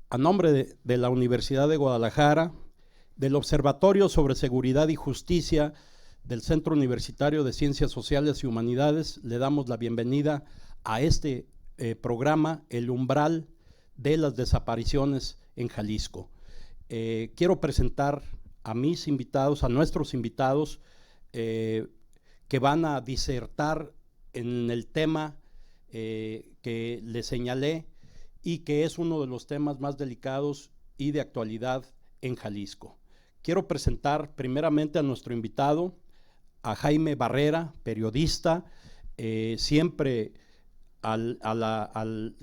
a nombre de la Universidad de Guadalajara, del Observatorio sobre Seguridad y Justicia del Centro Universitario de Ciencias Sociales y Humanidades, le damos la bienvenida a este programa, El Umbral de las Desapariciones en Jalisco. Quiero presentar a mis invitados, a nuestros invitados, que van a disertar en el tema que les señalé y que es uno de los temas más delicados y de actualidad en Jalisco. Quiero presentar primeramente a nuestro invitado, a Jaime Barrera, periodista, siempre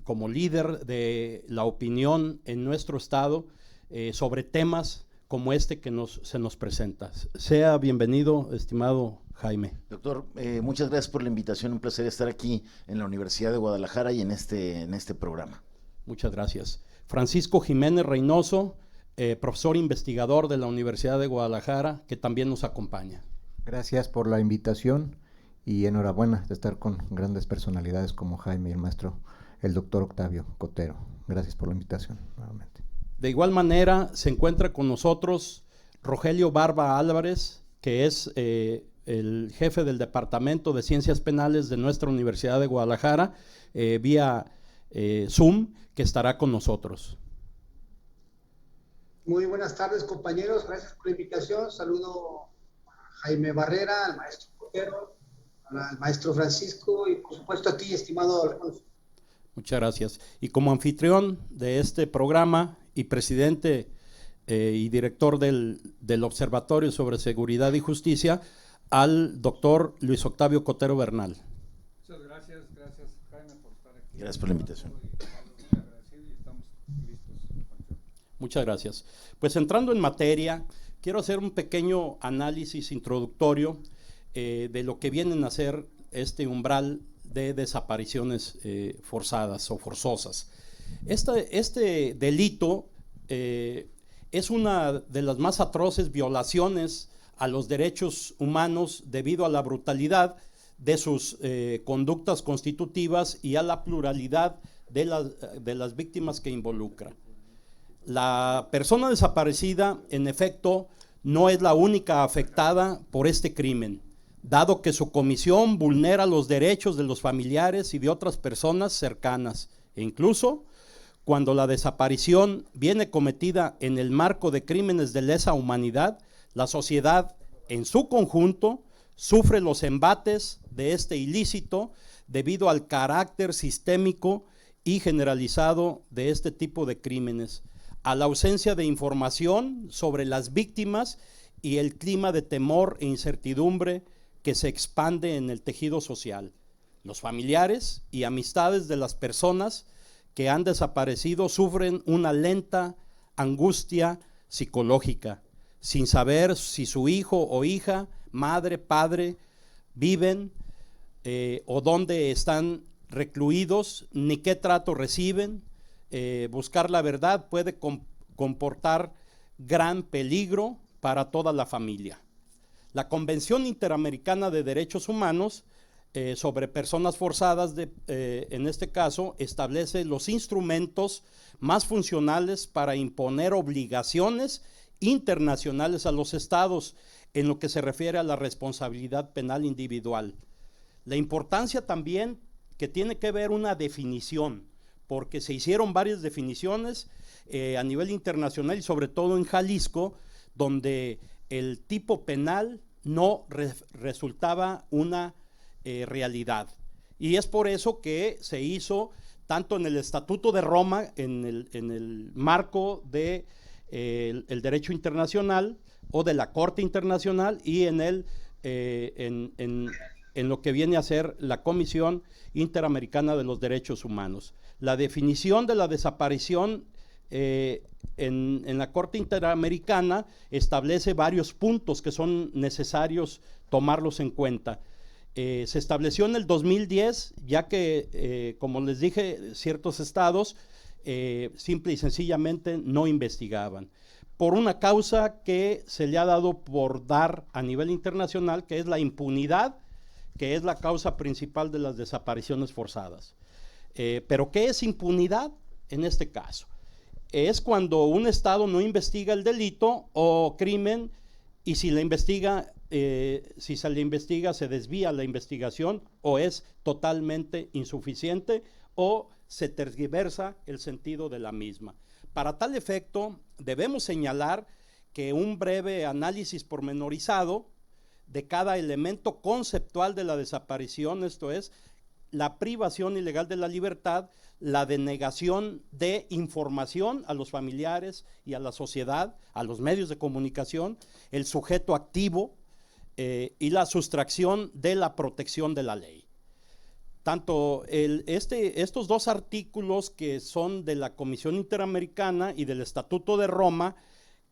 como líder de la opinión en nuestro estado sobre temas como este que se nos presenta. Sea bienvenido, estimado Jaime. Doctor, muchas gracias por la invitación, un placer estar aquí en la Universidad de Guadalajara y en este programa. Muchas gracias. Francisco Jiménez Reynoso, profesor investigador de la Universidad de Guadalajara, que también nos acompaña. Gracias por la invitación y enhorabuena de estar con grandes personalidades como Jaime y el maestro, el doctor Octavio Cotero. Gracias por la invitación nuevamente. De igual manera se encuentra con nosotros Rogelio Barba Álvarez, que es el jefe del Departamento de Ciencias Penales de nuestra Universidad de Guadalajara, vía Zoom, que estará con nosotros. Muy buenas tardes, compañeros, gracias por la invitación. Saludo a Jaime Barrera, al maestro Cotero, al maestro Francisco y por supuesto a ti, estimado Alfonso. Muchas gracias. Y como anfitrión de este programa y presidente y director del Observatorio sobre Seguridad y Justicia, al doctor Luis Octavio Cotero Bernal. Muchas gracias Jaime por estar aquí. Gracias por la invitación. Muchas gracias. Pues entrando en materia, quiero hacer un pequeño análisis introductorio de lo que vienen a ser este umbral de desapariciones forzadas o forzosas. Este delito es una de las más atroces violaciones a los derechos humanos debido a la brutalidad de sus conductas constitutivas y a la pluralidad de las víctimas que involucra. La persona desaparecida, en efecto, no es la única afectada por este crimen, dado que su comisión vulnera los derechos de los familiares y de otras personas cercanas, e incluso cuando la desaparición viene cometida en el marco de crímenes de lesa humanidad, la sociedad en su conjunto sufre los embates de este ilícito debido al carácter sistémico y generalizado de este tipo de crímenes, a la ausencia de información sobre las víctimas y el clima de temor e incertidumbre que se expande en el tejido social. Los familiares y amistades de las personas que han desaparecido sufren una lenta angustia psicológica, sin saber si su hijo o hija, madre, padre, viven o dónde están recluidos, ni qué trato reciben. Buscar la verdad puede comportar gran peligro para toda la familia. La Convención Interamericana de Derechos Humanos sobre personas forzadas, en este caso, establece los instrumentos más funcionales para imponer obligaciones internacionales a los estados en lo que se refiere a la responsabilidad penal individual. La importancia también que tiene que ver una definición, porque se hicieron varias definiciones a nivel internacional y sobre todo en Jalisco, donde el tipo penal no resultaba una realidad. Y es por eso que se hizo tanto en el Estatuto de Roma, en el marco de el derecho internacional o de la Corte Internacional, y en lo que viene a ser la Comisión Interamericana de los Derechos Humanos. La definición de la desaparición en la Corte Interamericana establece varios puntos que son necesarios tomarlos en cuenta. Se estableció en el 2010, ya que, como les dije, ciertos estados simple y sencillamente no investigaban, por una causa que se le ha dado por dar a nivel internacional, que es la impunidad, que es la causa principal de las desapariciones forzadas. Pero ¿qué es impunidad en este caso? es cuando un Estado no investiga el delito o crimen, y si si se le investiga, se desvía la investigación o es totalmente insuficiente o se tergiversa el sentido de la misma. Para tal efecto, debemos señalar que un breve análisis pormenorizado de cada elemento conceptual de la desaparición, esto es, la privación ilegal de la libertad, la denegación de información a los familiares y a la sociedad, a los medios de comunicación, el sujeto activo y la sustracción de la protección de la ley. Tanto estos dos artículos que son de la Comisión Interamericana y del Estatuto de Roma,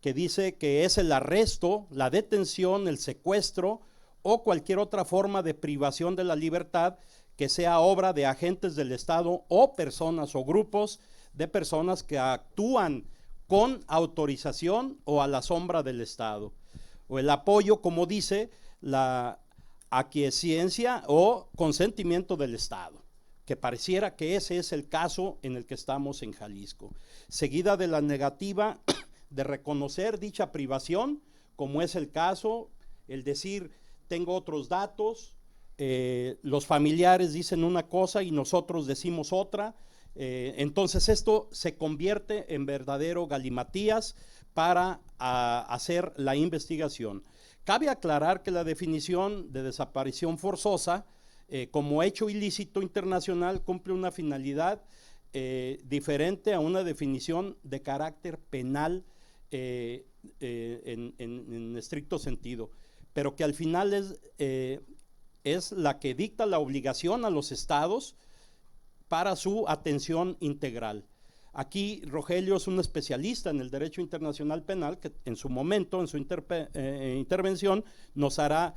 que dice que es el arresto, la detención, el secuestro o cualquier otra forma de privación de la libertad que sea obra de agentes del Estado o personas o grupos de personas que actúan con autorización o a la sombra del Estado. O el apoyo, como dice, la aquiescencia o consentimiento del Estado, que pareciera que ese es el caso en el que estamos en Jalisco, seguida de la negativa de reconocer dicha privación, como es el caso, el decir, tengo otros datos, los familiares dicen una cosa y nosotros decimos otra, entonces esto se convierte en verdadero galimatías para hacer la investigación. Cabe aclarar que la definición de desaparición forzosa como hecho ilícito internacional cumple una finalidad diferente a una definición de carácter penal en estricto sentido, pero que al final es la que dicta la obligación a los estados para su atención integral. Aquí Rogelio es un especialista en el derecho internacional penal que en su momento, en su intervención, nos hará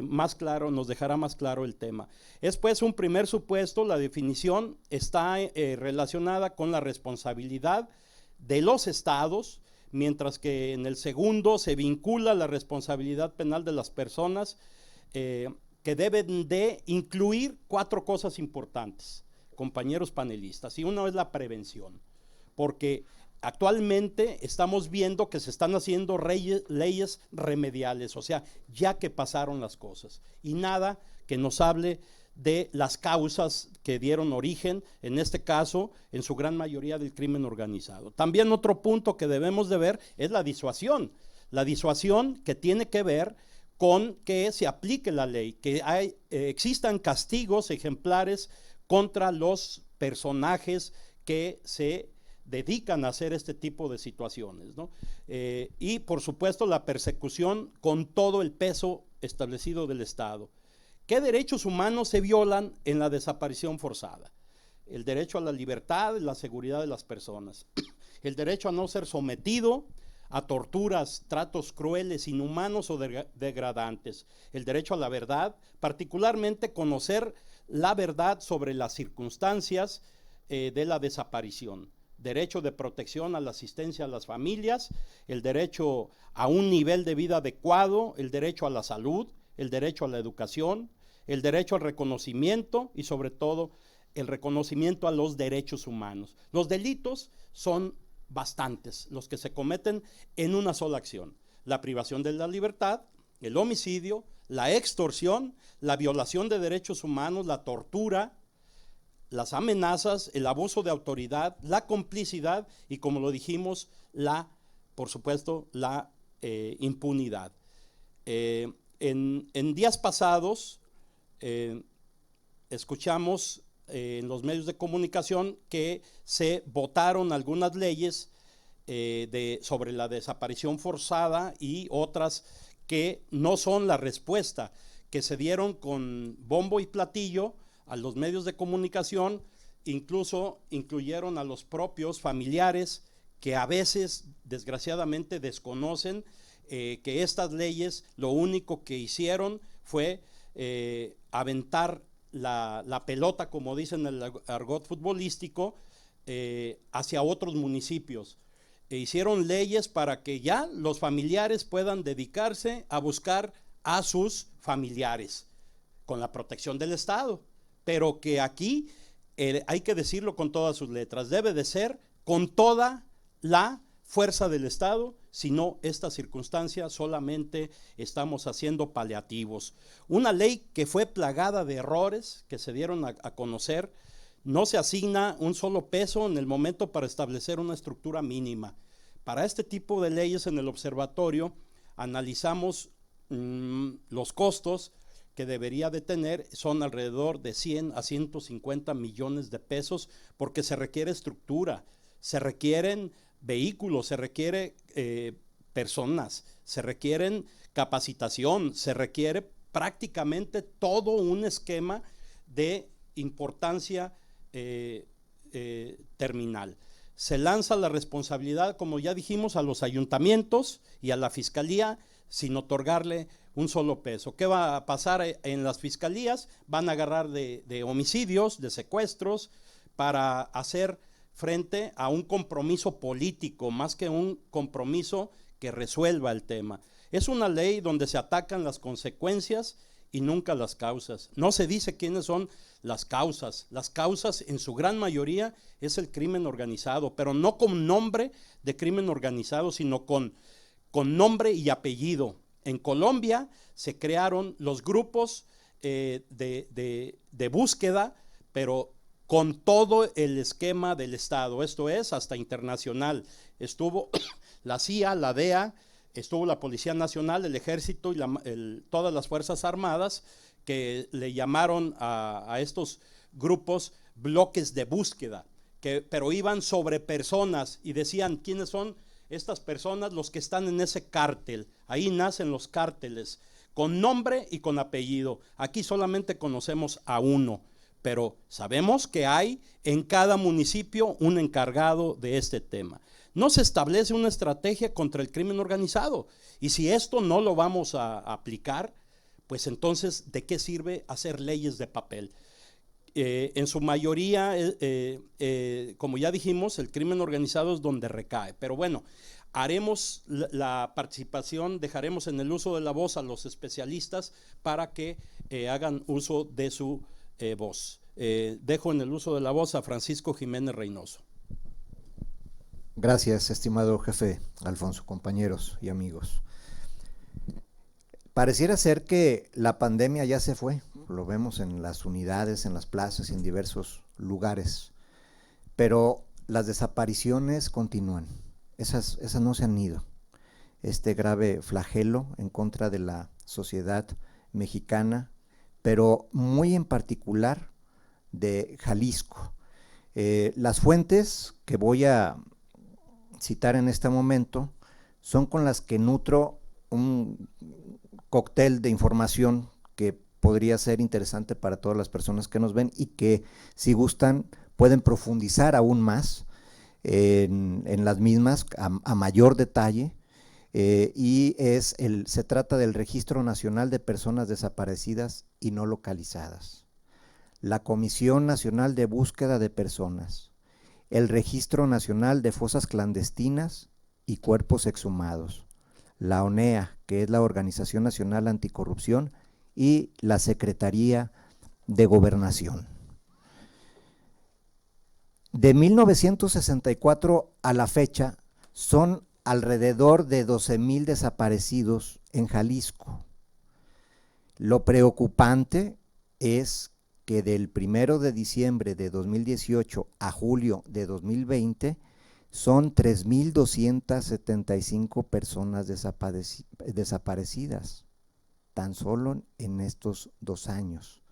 más claro, nos dejará más claro el tema. Es pues un primer supuesto, la definición está relacionada con la responsabilidad de los estados, mientras que en el segundo se vincula la responsabilidad penal de las personas que deben de incluir 4 cosas importantes, compañeros panelistas, y uno es la prevención, porque actualmente estamos viendo que se están haciendo leyes remediales, o sea, ya que pasaron las cosas, y nada que nos hable de las causas que dieron origen, en este caso, en su gran mayoría del crimen organizado. También otro punto que debemos de ver es la disuasión que tiene que ver con que se aplique la ley, que existan castigos ejemplares contra los personajes que se dedican a hacer este tipo de situaciones, ¿no? Y por supuesto la persecución con todo el peso establecido del Estado. ¿Qué derechos humanos se violan en la desaparición forzada? El derecho a la libertad, la seguridad de las personas, el derecho a no ser sometido a torturas, tratos crueles, inhumanos o degradantes, el derecho a la verdad, particularmente conocer la verdad sobre las circunstancias de la desaparición, derecho de protección a la asistencia a las familias, el derecho a un nivel de vida adecuado, el derecho a la salud, el derecho a la educación, el derecho al reconocimiento y sobre todo el reconocimiento a los derechos humanos. Los delitos son bastantes, los que se cometen en una sola acción: la privación de la libertad, el homicidio, la extorsión, la violación de derechos humanos, la tortura, las amenazas, el abuso de autoridad, la complicidad y, como lo dijimos, por supuesto, la impunidad. En días pasados escuchamos en los medios de comunicación que se votaron algunas leyes sobre la desaparición forzada y otras que no son la respuesta, que se dieron con bombo y platillo a los medios de comunicación, incluso incluyeron a los propios familiares que a veces desgraciadamente desconocen que estas leyes lo único que hicieron fue aventar la pelota, como dicen en el argot futbolístico, hacia otros municipios. Hicieron leyes para que ya los familiares puedan dedicarse a buscar a sus familiares con la protección del Estado, pero que aquí hay que decirlo con todas sus letras, debe de ser con toda la fuerza del Estado, sino esta circunstancia solamente estamos haciendo paliativos. Una ley que fue plagada de errores que se dieron a conocer, no se asigna un solo peso en el momento para establecer una estructura mínima. Para este tipo de leyes en el observatorio analizamos los costos que debería de tener, son alrededor de 100 a 150 millones de pesos, porque se requiere estructura, se requieren vehículos, se requiere personas, se requieren capacitación, se requiere prácticamente todo un esquema de importancia terminal. Se lanza la responsabilidad, como ya dijimos, a los ayuntamientos y a la fiscalía sin otorgarle un solo peso. ¿Qué va a pasar en las fiscalías? Van a agarrar de homicidios, de secuestros, para hacer frente a un compromiso político, más que un compromiso que resuelva el tema. Es una ley donde se atacan las consecuencias y nunca las causas. No se dice quiénes son las causas. Las causas en su gran mayoría es el crimen organizado, pero no con nombre de crimen organizado, sino con nombre y apellido. En Colombia se crearon los grupos de búsqueda, pero con todo el esquema del Estado, esto es, hasta internacional. Estuvo la CIA, la DEA, estuvo la Policía Nacional, el Ejército y todas las Fuerzas Armadas, que le llamaron a estos grupos bloques de búsqueda, pero iban sobre personas y decían quiénes son estas personas, los que están en ese cártel. Ahí nacen los cárteles, con nombre y con apellido. Aquí solamente conocemos a uno, pero sabemos que hay en cada municipio un encargado de este tema. No se establece una estrategia contra el crimen organizado, y si esto no lo vamos a aplicar, pues entonces, ¿de qué sirve hacer leyes de papel? En su mayoría, como ya dijimos, el crimen organizado es donde recae, pero bueno, haremos la participación, dejaremos en el uso de la voz a los especialistas para que hagan uso de su voz. Dejo en el uso de la voz a Francisco Jiménez Reynoso. Gracias, estimado jefe Alfonso, compañeros y amigos. Pareciera ser que la pandemia ya se fue, lo vemos en las unidades, en las plazas y en diversos lugares, pero las desapariciones continúan, esas no se han ido. Este grave flagelo en contra de la sociedad mexicana, pero muy en particular de Jalisco. Las fuentes que voy a citar en este momento son con las que nutro un cóctel de información que podría ser interesante para todas las personas que nos ven y que, si gustan, pueden profundizar aún más en las mismas a mayor detalle, y se trata del Registro Nacional de Personas Desaparecidas y No Localizadas, la Comisión Nacional de Búsqueda de Personas, el Registro Nacional de Fosas Clandestinas y Cuerpos Exhumados, la ONEA, que es la Organización Nacional Anticorrupción, y la Secretaría de Gobernación. De 1964 a la fecha son alrededor de 12,000 desaparecidos en Jalisco. Lo preocupante es que del 1 de diciembre de 2018 a julio de 2020 son 3,275 personas desaparecidas, tan solo en estos 2 años,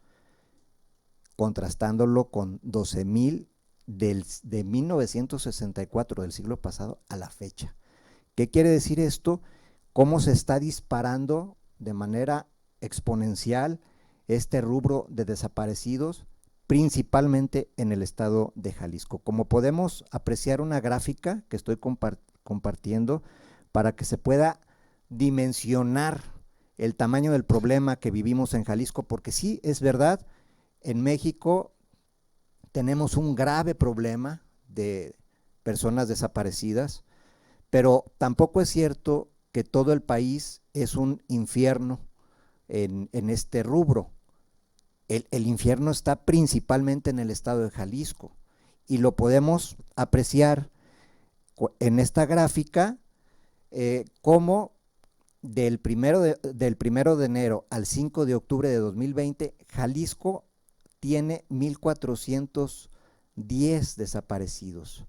contrastándolo con 12,000 de 1964, del siglo pasado, a la fecha. ¿Qué quiere decir esto? Cómo se está disparando de manera exponencial este rubro de desaparecidos, principalmente en el estado de Jalisco. Como podemos apreciar una gráfica que estoy compartiendo para que se pueda dimensionar el tamaño del problema que vivimos en Jalisco, porque sí, es verdad, en México tenemos un grave problema de personas desaparecidas, pero tampoco es cierto que todo el país es un infierno en este rubro. El infierno está principalmente en el estado de Jalisco, y lo podemos apreciar en esta gráfica cómo del 1 de enero al 5 de octubre de 2020, Jalisco tiene 1,410 desaparecidos,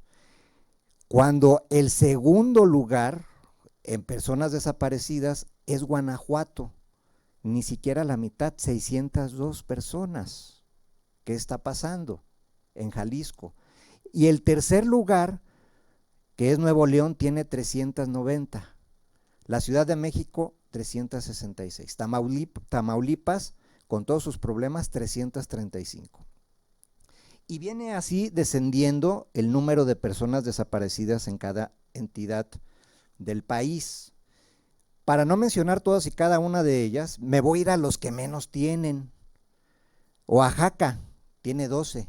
cuando el segundo lugar en personas desaparecidas es Guanajuato, ni siquiera la mitad, 602 personas. ¿Qué está pasando en Jalisco? Y el tercer lugar, que es Nuevo León, tiene 390. La Ciudad de México, 366. Tamaulipas, con todos sus problemas, 335. Y viene así descendiendo el número de personas desaparecidas en cada entidad del país. Para no mencionar todas y cada una de ellas, me voy a ir a los que menos tienen. Oaxaca tiene 12,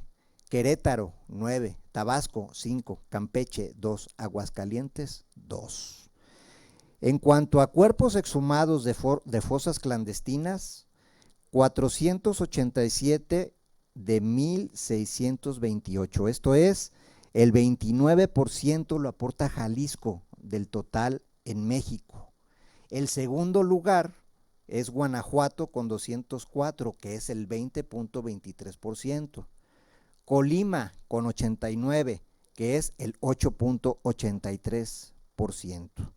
Querétaro 9, Tabasco 5, Campeche 2, Aguascalientes 2. En cuanto a cuerpos exhumados de fosas clandestinas, 487 de 1,628. Esto es, el 29% lo aporta Jalisco del total en México. El segundo lugar es Guanajuato con 204, que es el 20.23%. Colima con 89, que es el 8.83%.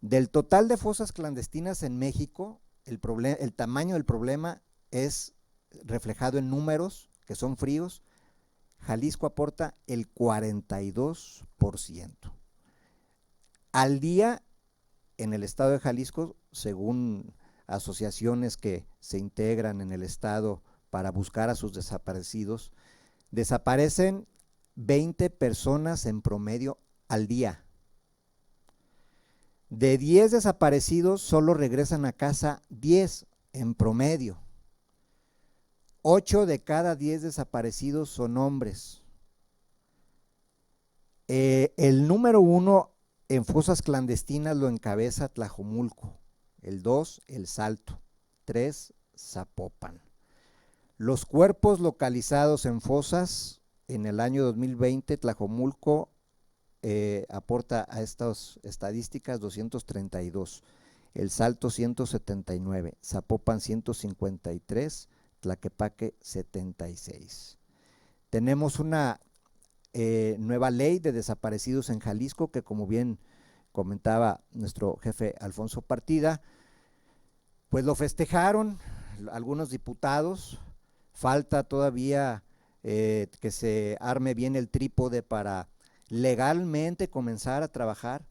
Del total de fosas clandestinas en México, el tamaño del problema es reflejado en números que son fríos. Jalisco aporta el 42%. Al día, en el estado de Jalisco, según asociaciones que se integran en el estado para buscar a sus desaparecidos, desaparecen 20 personas en promedio al día. De 10 desaparecidos, solo regresan a casa 10 en promedio. 8 de cada 10 desaparecidos son hombres. El número 1 en fosas clandestinas lo encabeza Tlajomulco, el 2 El Salto, 3 Zapopan. Los cuerpos localizados en fosas en el año 2020, Tlajomulco aporta a estas estadísticas 232, El Salto 179, Zapopan 153, Tlaquepaque 76. Tenemos una nueva ley de desaparecidos en Jalisco que, como bien comentaba nuestro jefe Alfonso Partida, pues lo festejaron algunos diputados. Falta todavía que se arme bien el trípode para legalmente comenzar a trabajar,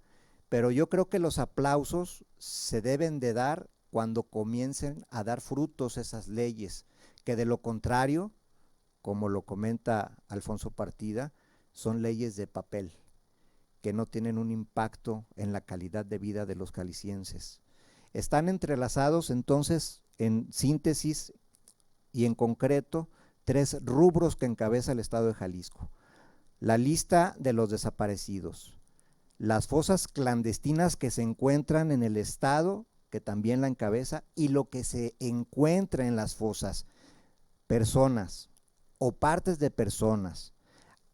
pero yo creo que los aplausos se deben de dar cuando comiencen a dar frutos esas leyes, que de lo contrario, como lo comenta Alfonso Partida, son leyes de papel, que no tienen un impacto en la calidad de vida de los jaliscienses. Están entrelazados entonces, en síntesis y en concreto, 3 rubros que encabeza el estado de Jalisco: la lista de los desaparecidos, las fosas clandestinas que se encuentran en el estado, que también la encabeza, y lo que se encuentra en las fosas, personas o partes de personas.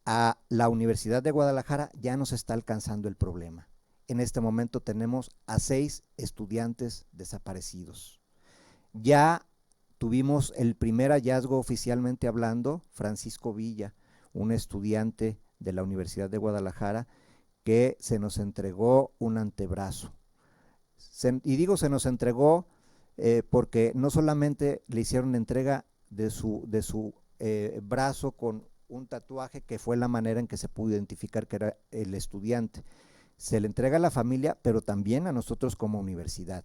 A la Universidad de Guadalajara ya nos está alcanzando el problema. En este momento tenemos a 6 estudiantes desaparecidos. Ya tuvimos el primer hallazgo oficialmente hablando, Francisco Villa, un estudiante de la Universidad de Guadalajara, que se nos entregó un antebrazo. Y digo se nos entregó porque no solamente le hicieron entrega de su brazo con un tatuaje, que fue la manera en que se pudo identificar que era el estudiante. Se le entrega a la familia, pero también a nosotros como universidad,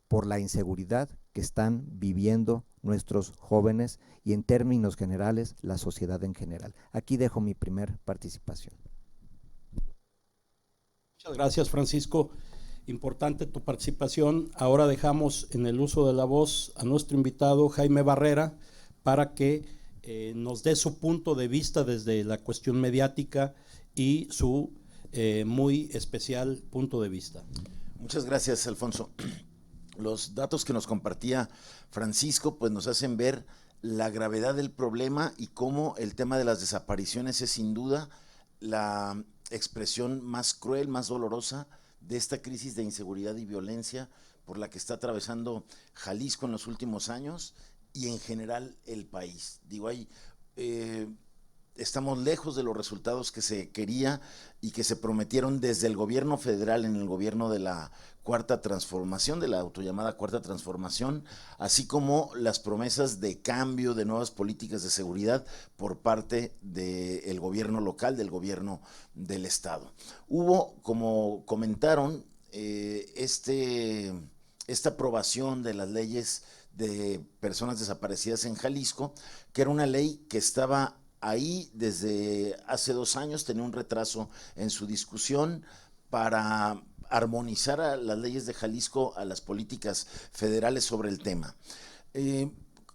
por la inseguridad que están viviendo nuestros jóvenes y, en términos generales, la sociedad en general. Aquí dejo mi primer participación. Muchas gracias, Francisco. Importante tu participación. Ahora dejamos en el uso de la voz a nuestro invitado Jaime Barrera para que nos dé su punto de vista desde la cuestión mediática y su muy especial punto de vista. Muchas gracias, Alfonso. Los datos que nos compartía Francisco pues nos hacen ver la gravedad del problema y cómo el tema de las desapariciones es sin duda la expresión más cruel, más dolorosa de esta crisis de inseguridad y violencia por la que está atravesando Jalisco en los últimos años y en general el país. Digo, estamos lejos de los resultados que se quería y que se prometieron desde el gobierno federal en el gobierno de la Cuarta Transformación, de la autollamada Cuarta Transformación, así como las promesas de cambio, de nuevas políticas de seguridad por parte del gobierno local, del gobierno del estado. Hubo, como comentaron, esta aprobación de las leyes de personas desaparecidas en Jalisco, que era una ley que estaba ahí desde hace 2 años, tenía un retraso en su discusión para armonizar a las leyes de Jalisco a las políticas federales sobre el tema.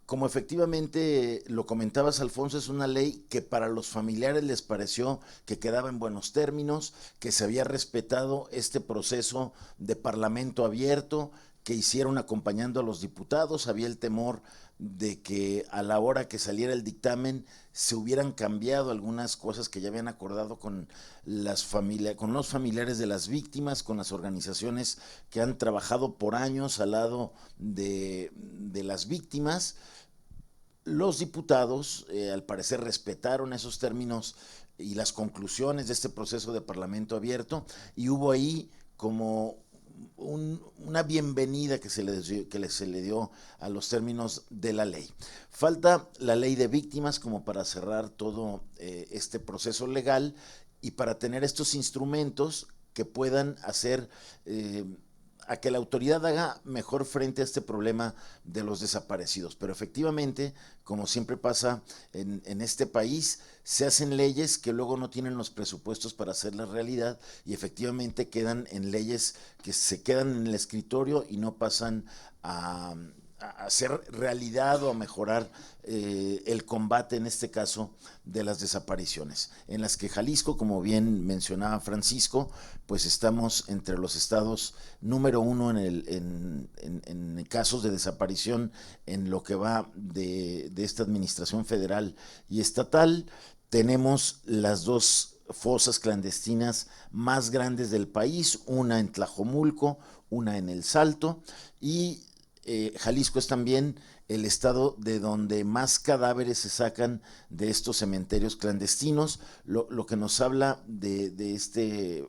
Como efectivamente lo comentabas, Alfonso, es una ley que para los familiares les pareció que quedaba en buenos términos, que se había respetado este proceso de parlamento abierto que hicieron acompañando a los diputados. Había el temor de que a la hora que saliera el dictamen se hubieran cambiado algunas cosas que ya habían acordado con los familiares de las víctimas, con las organizaciones que han trabajado por años al lado de las víctimas. Los diputados, al parecer, respetaron esos términos y las conclusiones de este proceso de parlamento abierto, y hubo ahí como una bienvenida que se le dio a los términos de la ley. Falta la ley de víctimas como para cerrar todo este proceso legal y para tener estos instrumentos que puedan hacer a que la autoridad haga mejor frente a este problema de los desaparecidos. Pero efectivamente, como siempre pasa en este país, se hacen leyes que luego no tienen los presupuestos para hacerlas realidad y efectivamente quedan en leyes que se quedan en el escritorio y no pasan a hacer realidad o a mejorar el combate, en este caso, de las desapariciones, en las que Jalisco, como bien mencionaba Francisco, pues estamos entre los estados número 1 en casos de desaparición en lo que va de esta administración federal y estatal. Tenemos las 2 fosas clandestinas más grandes del país, una en Tlajomulco, una en El Salto, y Jalisco es también el estado de donde más cadáveres se sacan de estos cementerios clandestinos, lo que nos habla de este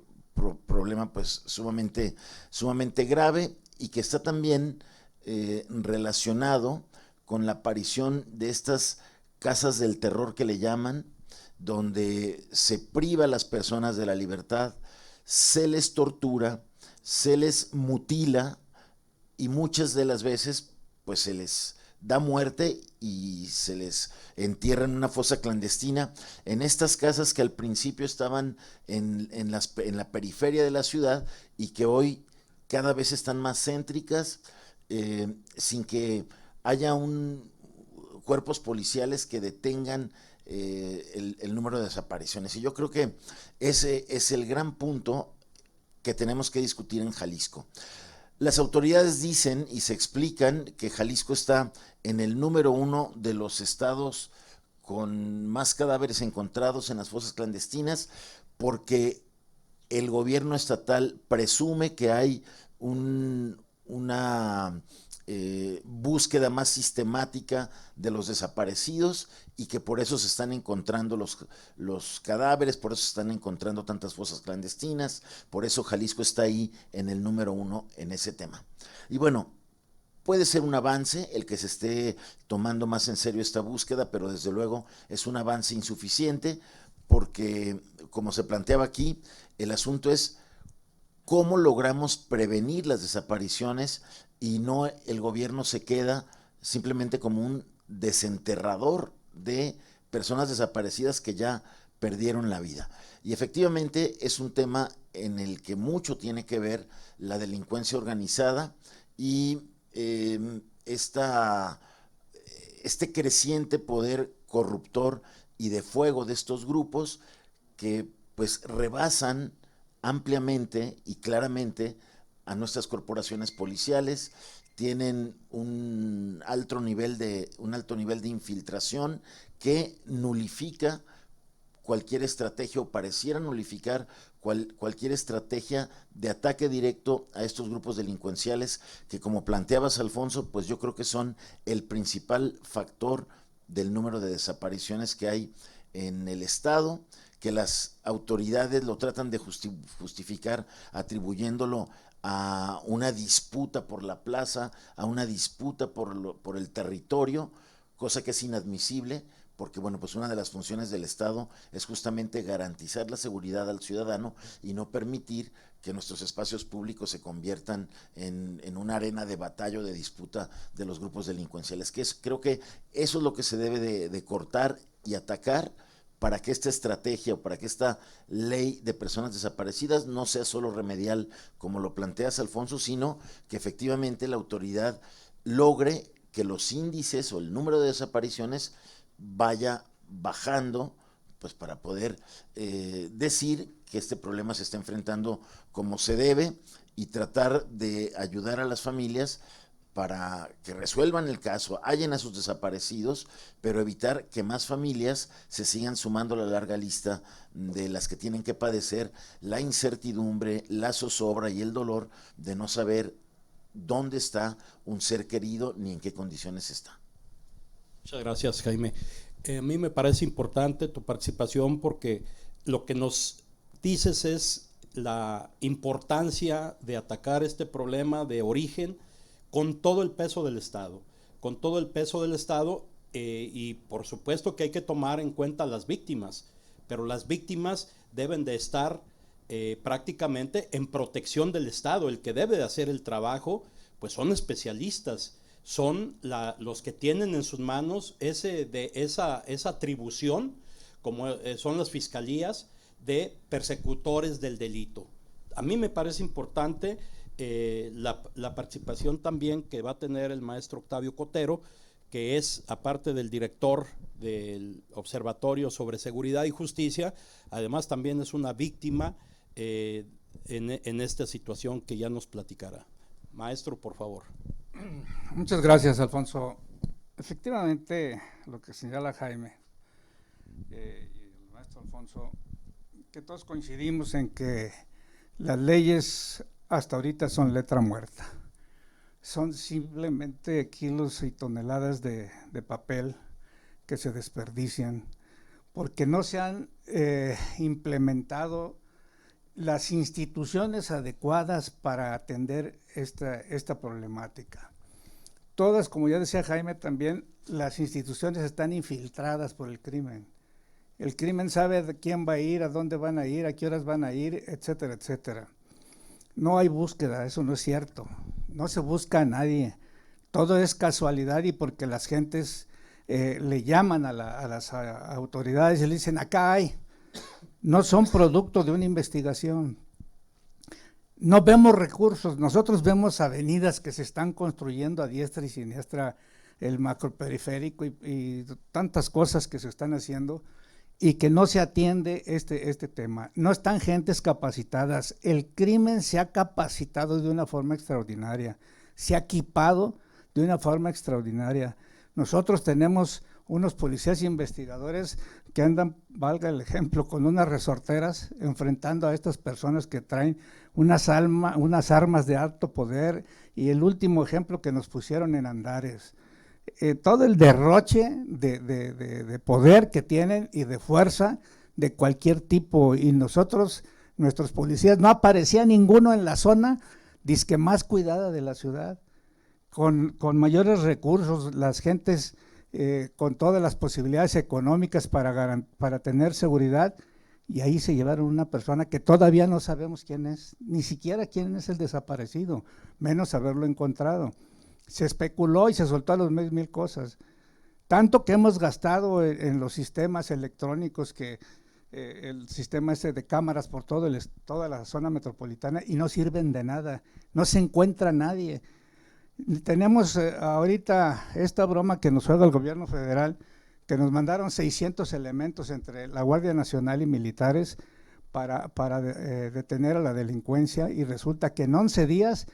problema pues sumamente grave y que está también relacionado con la aparición de estas casas del terror que le llaman, donde se priva a las personas de la libertad, se les tortura, se les mutila y muchas de las veces pues se les da muerte y se les entierra en una fosa clandestina en estas casas que al principio estaban en la periferia de la ciudad y que hoy cada vez están más céntricas, sin que haya cuerpos policiales que detengan el número de desapariciones. Y yo creo que ese es el gran punto que tenemos que discutir en Jalisco. Las autoridades dicen y se explican que Jalisco está en el número 1 de los estados con más cadáveres encontrados en las fosas clandestinas porque el gobierno estatal presume que hay una búsqueda más sistemática de los desaparecidos y que por eso se están encontrando los cadáveres, por eso se están encontrando tantas fosas clandestinas, por eso Jalisco está ahí en el número 1 en ese tema. Y bueno, puede ser un avance el que se esté tomando más en serio esta búsqueda, pero desde luego es un avance insuficiente porque, como se planteaba aquí, el asunto es cómo logramos prevenir las desapariciones y no el gobierno se queda simplemente como un desenterrador de personas desaparecidas que ya perdieron la vida. Y efectivamente es un tema en el que mucho tiene que ver la delincuencia organizada y este creciente poder corruptor y de fuego de estos grupos que pues rebasan ampliamente y claramente a nuestras corporaciones policiales, tienen un alto nivel de infiltración que nulifica cualquier estrategia o pareciera nulificar cualquier estrategia de ataque directo a estos grupos delincuenciales que, como planteabas, Alfonso, pues yo creo que son el principal factor del número de desapariciones que hay en el estado, que las autoridades lo tratan de justificar atribuyéndolo a una disputa por la plaza, a una disputa por el territorio, cosa que es inadmisible, porque bueno, pues una de las funciones del Estado es justamente garantizar la seguridad al ciudadano y no permitir que nuestros espacios públicos se conviertan en una arena de batalla o de disputa de los grupos delincuenciales, creo que eso es lo que se debe de cortar y atacar, para que esta estrategia o para que esta ley de personas desaparecidas no sea solo remedial, como lo planteas, Alfonso, sino que efectivamente la autoridad logre que los índices o el número de desapariciones vaya bajando, pues para poder decir que este problema se está enfrentando como se debe y tratar de ayudar a las familias para que resuelvan el caso, hallen a sus desaparecidos, pero evitar que más familias se sigan sumando a la larga lista de las que tienen que padecer la incertidumbre, la zozobra y el dolor de no saber dónde está un ser querido ni en qué condiciones está. Muchas gracias, Jaime. A mí me parece importante tu participación porque lo que nos dices es la importancia de atacar este problema de origen con todo el peso del Estado, y por supuesto que hay que tomar en cuenta las víctimas, pero las víctimas deben de estar prácticamente en protección del Estado. El que debe de hacer el trabajo, pues son especialistas, son los que tienen en sus manos esa atribución, como son las fiscalías, de persecutores del delito. A mí me parece importante la participación también que va a tener el maestro Octavio Cotero, que es, aparte del director del Observatorio sobre Seguridad y Justicia, además también es una víctima en esta situación que ya nos platicará. Maestro, por favor. Muchas gracias, Alfonso. Efectivamente, lo que señala Jaime y el maestro Alfonso, que todos coincidimos en que las leyes hasta ahorita son letra muerta. Son simplemente kilos y toneladas de papel que se desperdician porque no se han implementado las instituciones adecuadas para atender esta problemática. Todas, como ya decía Jaime también, las instituciones están infiltradas por el crimen. El crimen sabe de quién va a ir, a dónde van a ir, a qué horas van a ir, etcétera, etcétera. No hay búsqueda, eso no es cierto. No se busca a nadie. Todo es casualidad y porque las gentes le llaman a las autoridades y le dicen, acá hay. No son producto de una investigación. No vemos recursos, nosotros vemos avenidas que se están construyendo a diestra y siniestra, el macroperiférico y tantas cosas que se están haciendo y que no se atiende este tema. No están gentes capacitadas, el crimen se ha capacitado de una forma extraordinaria, se ha equipado de una forma extraordinaria. Nosotros tenemos unos policías investigadores que andan, valga el ejemplo, con unas resorteras enfrentando a estas personas que traen unas armas de alto poder, y el último ejemplo que nos pusieron en Andares. Todo el derroche de poder que tienen y de fuerza de cualquier tipo, y nuestros policías, no aparecía ninguno en la zona disque más cuidada de la ciudad, con mayores recursos, las gentes con todas las posibilidades económicas para tener seguridad, y ahí se llevaron una persona que todavía no sabemos quién es, ni siquiera quién es el desaparecido, menos haberlo encontrado. Se especuló y se soltó a los mil cosas, tanto que hemos gastado en los sistemas electrónicos, que el sistema ese de cámaras por toda la zona metropolitana, y no sirven de nada, no se encuentra nadie. Tenemos ahorita esta broma que nos juega el gobierno federal, que nos mandaron 600 elementos entre la Guardia Nacional y militares para detener a la delincuencia, y resulta que en 11 días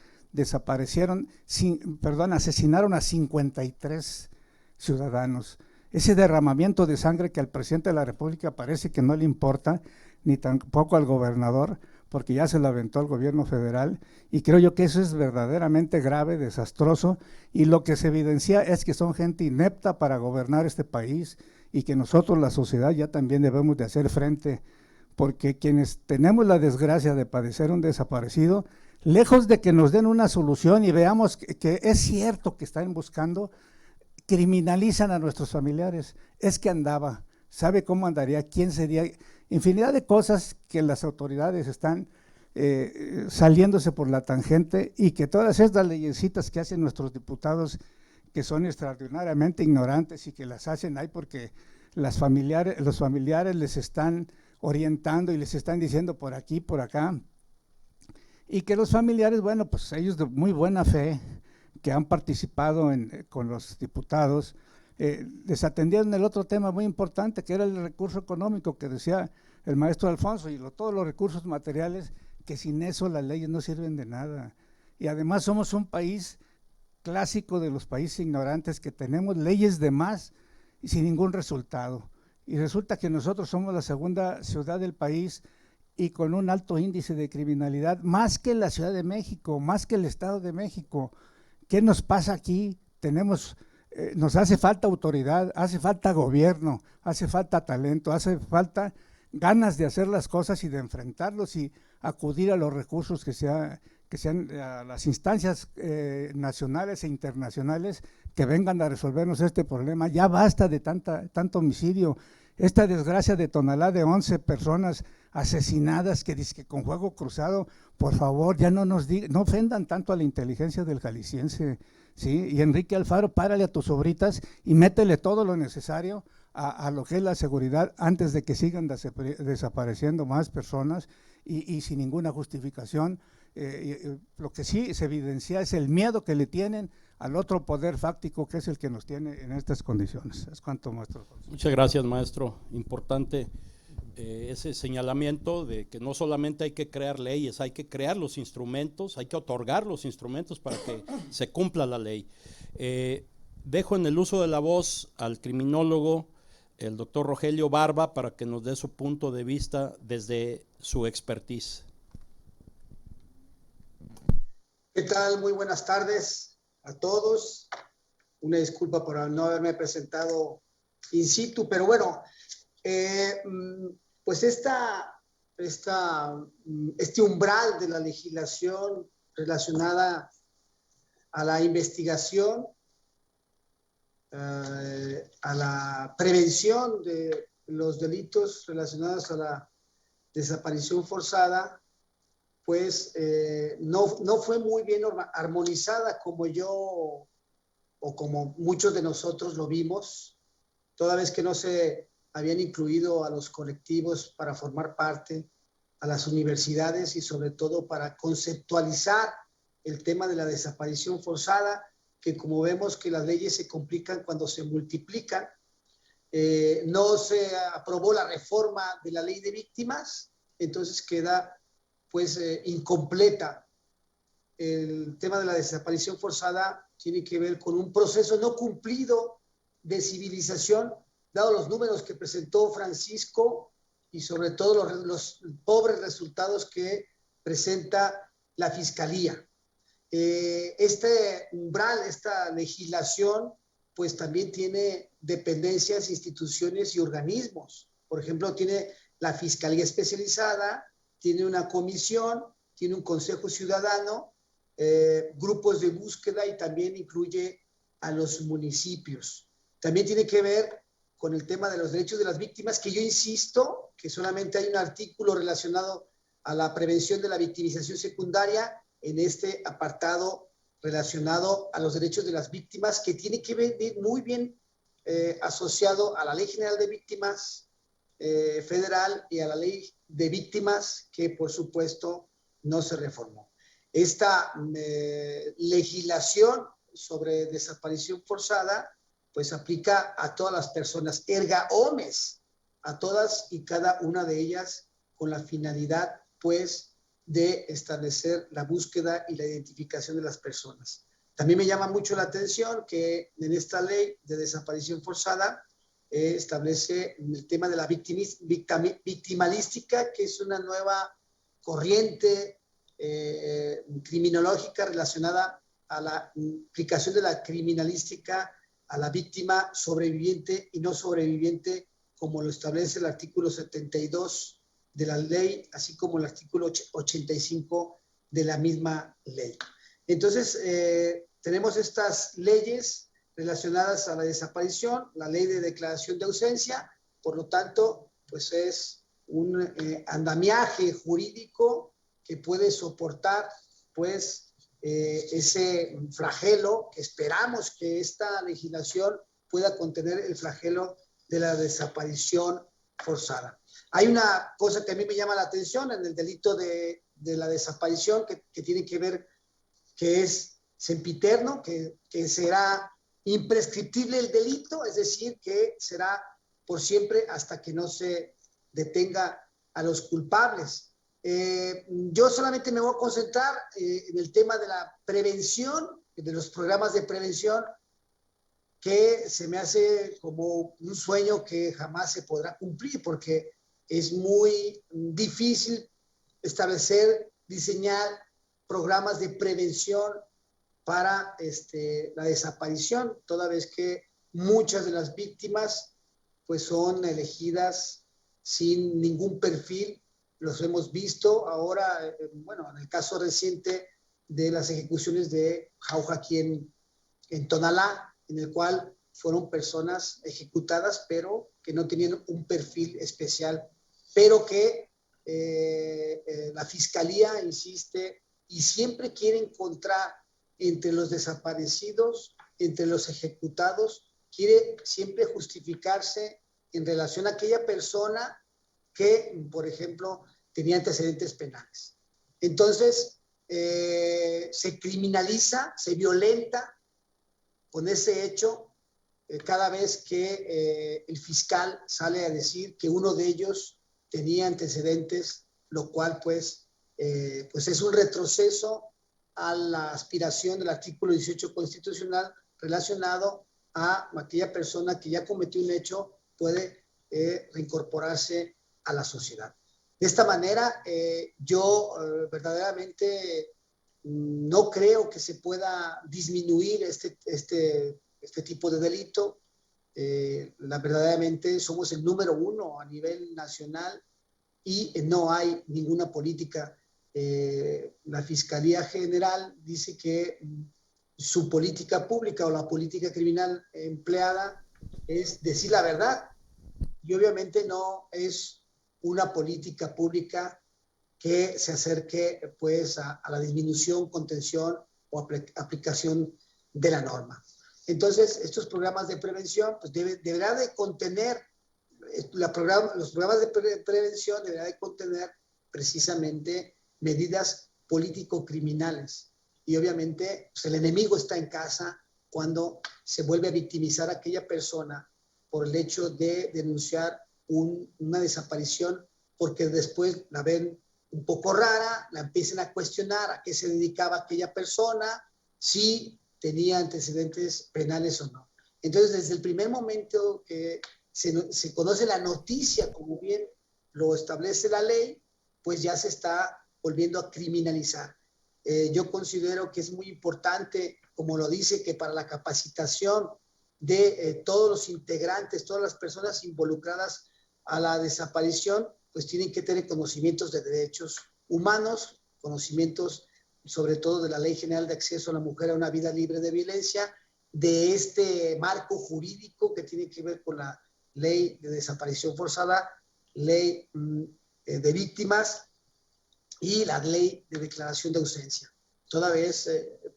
asesinaron a 53 ciudadanos. ese derramamiento de sangre que al presidente de la República parece que no le importa, ni tampoco al gobernador, porque ya se lo aventó al gobierno federal, y creo yo que eso es verdaderamente grave, desastroso, y lo que se evidencia es que son gente inepta para gobernar este país, y que nosotros, la sociedad, ya también debemos de hacer frente, porque quienes tenemos la desgracia de padecer un desaparecido, lejos de que nos den una solución y veamos que es cierto que están buscando, criminalizan a nuestros familiares. Es que andaba, sabe cómo andaría, quién sería, infinidad de cosas que las autoridades están saliéndose por la tangente, y que todas estas leyecitas que hacen nuestros diputados, que son extraordinariamente ignorantes y que las hacen ahí porque los familiares les están orientando y les están diciendo por aquí, por acá, y que los familiares, bueno, pues ellos de muy buena fe, que han participado con los diputados, desatendieron el otro tema muy importante, que era el recurso económico, que decía el maestro Alfonso, y todos los recursos materiales, que sin eso las leyes no sirven de nada. Y además somos un país clásico de los países ignorantes, que tenemos leyes de más y sin ningún resultado. Y resulta que nosotros somos la segunda ciudad del país y con un alto índice de criminalidad, más que la Ciudad de México, más que el Estado de México. ¿Qué nos pasa aquí? Nos hace falta autoridad, hace falta gobierno, hace falta talento, hace falta ganas de hacer las cosas y de enfrentarlos y acudir a los recursos que sean a las instancias nacionales e internacionales que vengan a resolvernos este problema. Ya basta de tanto homicidio. Esta desgracia de Tonalá, de 11 personas asesinadas, que dice que con fuego cruzado, por favor, ya no ofendan tanto a la inteligencia del jalisciense, ¿sí? Y Enrique Alfaro, párale a tus obritas y métele todo lo necesario a lo que es la seguridad, antes de que sigan desapareciendo más personas y sin ninguna justificación. Lo que sí se evidencia es el miedo que le tienen al otro poder fáctico, que es el que nos tiene en estas condiciones. Es cuanto, maestro. Muchas gracias, maestro. Importante ese señalamiento de que no solamente hay que crear leyes, hay que crear los instrumentos, hay que otorgar los instrumentos para que se cumpla la ley. Dejo en el uso de la voz al criminólogo, el doctor Rogelio Barba, para que nos dé su punto de vista desde su expertise. ¿Qué tal? Muy buenas tardes a todos. Una disculpa por no haberme presentado in situ, pero bueno, pues este umbral de la legislación relacionada a la investigación, a la prevención de los delitos relacionados a la desaparición forzada, pues no fue muy bien armonizada como yo o como muchos de nosotros lo vimos, toda vez que no se habían incluido a los colectivos para formar parte, a las universidades y sobre todo para conceptualizar el tema de la desaparición forzada, que como vemos que las leyes se complican cuando se multiplican. No se aprobó la reforma de la ley de víctimas, entonces queda pues incompleta. El tema de la desaparición forzada tiene que ver con un proceso no cumplido de civilización, dado los números que presentó Francisco y sobre todo los pobres resultados que presenta la Fiscalía. Este umbral, esta legislación, pues también tiene dependencias, instituciones y organismos. Por ejemplo, tiene la Fiscalía Especializada, tiene una comisión, tiene un consejo ciudadano, grupos de búsqueda y también incluye a los municipios. También tiene que ver con el tema de los derechos de las víctimas, que yo insisto que solamente hay un artículo relacionado a la prevención de la victimización secundaria en este apartado relacionado a los derechos de las víctimas, que tiene que ver muy bien asociado a la Ley General de Víctimas federal y a la Ley de Víctimas, que por supuesto no se reformó. Esta legislación sobre desaparición forzada pues aplica a todas las personas, erga omnes, a todas y cada una de ellas, con la finalidad pues de establecer la búsqueda y la identificación de las personas. También me llama mucho la atención que en esta ley de desaparición forzada establece el tema de la victimalística, que es una nueva corriente criminológica relacionada a la aplicación de la criminalística a la víctima sobreviviente y no sobreviviente, como lo establece el artículo 72 de la ley, así como el artículo 85 de la misma ley. Entonces, tenemos estas leyes relacionadas a la desaparición, la ley de declaración de ausencia, por lo tanto, pues es un andamiaje jurídico que puede soportar, pues, ese flagelo, que esperamos que esta legislación pueda contener el flagelo de la desaparición forzada. Hay una cosa que a mí me llama la atención en el delito de la desaparición que tiene que ver, que es sempiterno, que será imprescriptible el delito, es decir, que será por siempre hasta que no se detenga a los culpables. Yo solamente me voy a concentrar en el tema de la prevención, de los programas de prevención, que se me hace como un sueño que jamás se podrá cumplir, porque es muy difícil establecer, diseñar programas de prevención para la desaparición, toda vez que muchas de las víctimas pues son elegidas sin ningún perfil. Los hemos visto ahora, bueno, en el caso reciente de las ejecuciones de Jauja aquí en Tonalá, en el cual fueron personas ejecutadas, pero que no tenían un perfil especial, pero que la Fiscalía insiste y siempre quiere encontrar entre los desaparecidos, entre los ejecutados, quiere siempre justificarse en relación a aquella persona que, por ejemplo, tenía antecedentes penales. Entonces, se criminaliza, se violenta con ese hecho cada vez que el fiscal sale a decir que uno de ellos tenía antecedentes, lo cual pues es un retroceso a la aspiración del artículo 18 constitucional relacionado a aquella persona que ya cometió un hecho puede reincorporarse a la sociedad. De esta manera, yo verdaderamente no creo que se pueda disminuir este tipo de delito. Verdaderamente somos el número 1 a nivel nacional y no hay ninguna política. La Fiscalía General dice que su política pública o la política criminal empleada es decir la verdad, y obviamente no es una política pública que se acerque pues a la disminución, contención o aplicación de la norma. Entonces, estos programas de prevención pues deberán de contener, los programas de prevención deberán de contener precisamente medidas político-criminales. Y obviamente pues, el enemigo está en casa cuando se vuelve a victimizar a aquella persona por el hecho de denunciar una desaparición, porque después la ven un poco rara, la empiezan a cuestionar a qué se dedicaba aquella persona, si tenía antecedentes penales o no. Entonces, desde el primer momento que se conoce la noticia, como bien lo establece la ley, pues ya se está volviendo a criminalizar. Yo considero que es muy importante, como lo dice, que para la capacitación de todos los integrantes, todas las personas involucradas a la desaparición, pues tienen que tener conocimientos de derechos humanos, conocimientos sobre todo de la Ley General de Acceso a la Mujer a una Vida Libre de Violencia, de este marco jurídico que tiene que ver con la Ley de Desaparición Forzada, Ley de Víctimas y la Ley de Declaración de Ausencia, toda vez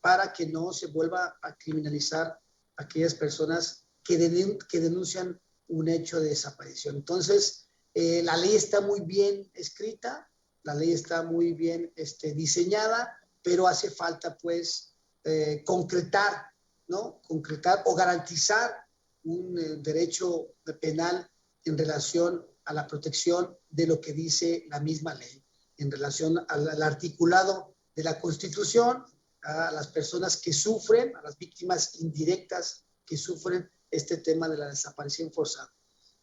para que no se vuelva a criminalizar a aquellas personas que denuncian un hecho de desaparición. Entonces, la ley está muy bien escrita, la ley está muy bien diseñada, pero hace falta pues concretar, ¿no? Concretar o garantizar un derecho penal en relación a la protección de lo que dice la misma ley, en relación al articulado de la Constitución, a las personas que sufren, a las víctimas indirectas que sufren este tema de la desaparición forzada.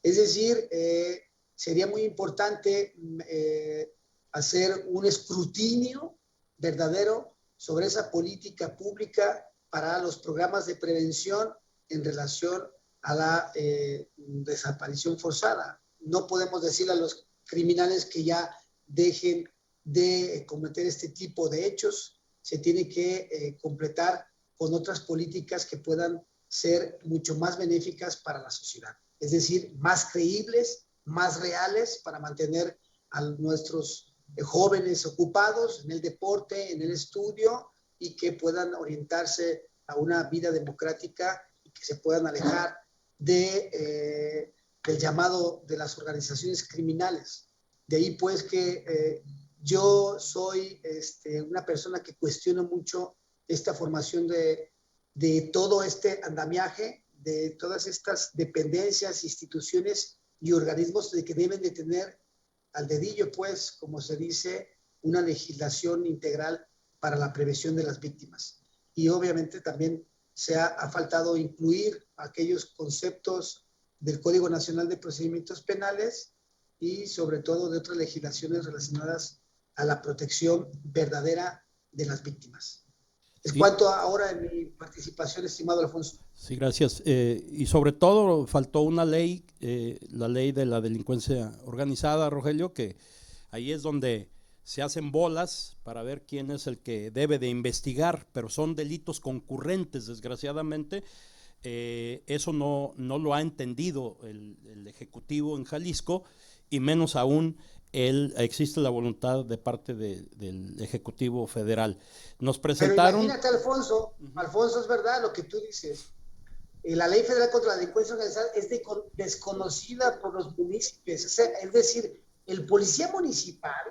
Es decir, sería muy importante hacer un escrutinio verdadero sobre esa política pública para los programas de prevención en relación a la desaparición forzada. No podemos decirle a los criminales que ya dejen de cometer este tipo de hechos. Se tiene que completar con otras políticas que puedan ser mucho más benéficas para la sociedad. Es decir, más creíbles, más reales para mantener a nuestros jóvenes ocupados en el deporte, en el estudio y que puedan orientarse a una vida democrática y que se puedan alejar del llamado de las organizaciones criminales. De ahí pues que yo soy una persona que cuestiona mucho esta formación de todo este andamiaje, de todas estas dependencias, instituciones y organismos de que deben de tener al dedillo, pues, como se dice, una legislación integral para la prevención de las víctimas. Y obviamente también ha faltado incluir aquellos conceptos del Código Nacional de Procedimientos Penales y sobre todo de otras legislaciones relacionadas a la protección verdadera de las víctimas. Es cuanto ahora en mi participación, estimado Alfonso. Sí, gracias. Y sobre todo faltó una ley, la ley de la delincuencia organizada, Rogelio, que ahí es donde se hacen bolas para ver quién es el que debe de investigar, pero son delitos concurrentes, desgraciadamente. Eso no lo ha entendido el Ejecutivo en Jalisco, y menos aún existe la voluntad de parte del Ejecutivo Federal. Nos presentaron… Pero imagínate, Alfonso, es verdad lo que tú dices. La Ley Federal contra la Delincuencia Organizada es desconocida por los municipios. Es decir, el policía municipal,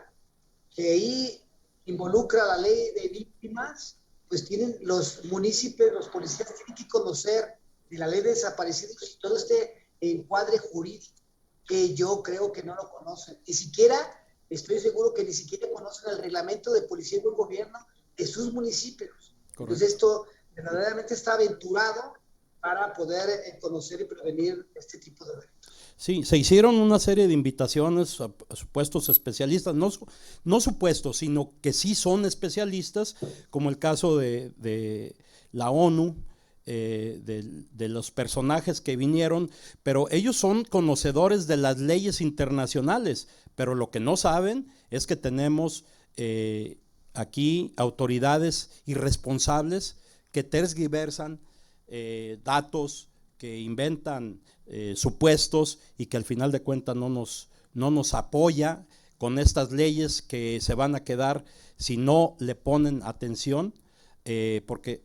que ahí involucra la ley de víctimas, pues tienen los municipios, los policías tienen que conocer de la ley de desaparecidos y todo este encuadre jurídico, que yo creo que no lo conocen. Ni siquiera, estoy seguro que ni siquiera conocen el reglamento de policía y buen gobierno de sus municipios. Correcto. Entonces esto verdaderamente está aventurado para poder conocer y prevenir este tipo de delitos. Sí, se hicieron una serie de invitaciones a supuestos especialistas, no supuestos, sino que sí son especialistas, como el caso de la ONU, de los personajes que vinieron, pero ellos son conocedores de las leyes internacionales, pero lo que no saben es que tenemos aquí autoridades irresponsables que tergiversan datos, que inventan supuestos y que al final de cuentas no nos apoya con estas leyes que se van a quedar si no le ponen atención, porque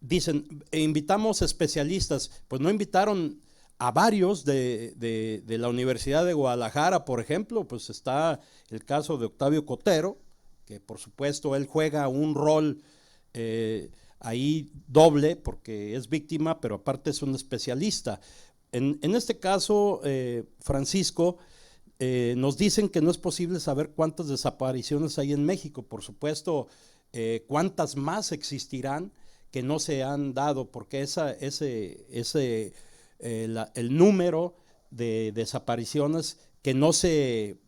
dicen, invitamos especialistas, pues no invitaron a varios de la Universidad de Guadalajara, por ejemplo. Pues está el caso de Octavio Cotero, que por supuesto él juega un rol ahí doble, porque es víctima, pero aparte es un especialista. En este caso, Francisco, nos dicen que no es posible saber cuántas desapariciones hay en México. Por supuesto, cuántas más existirán que no se han dado, porque el número de desapariciones que no se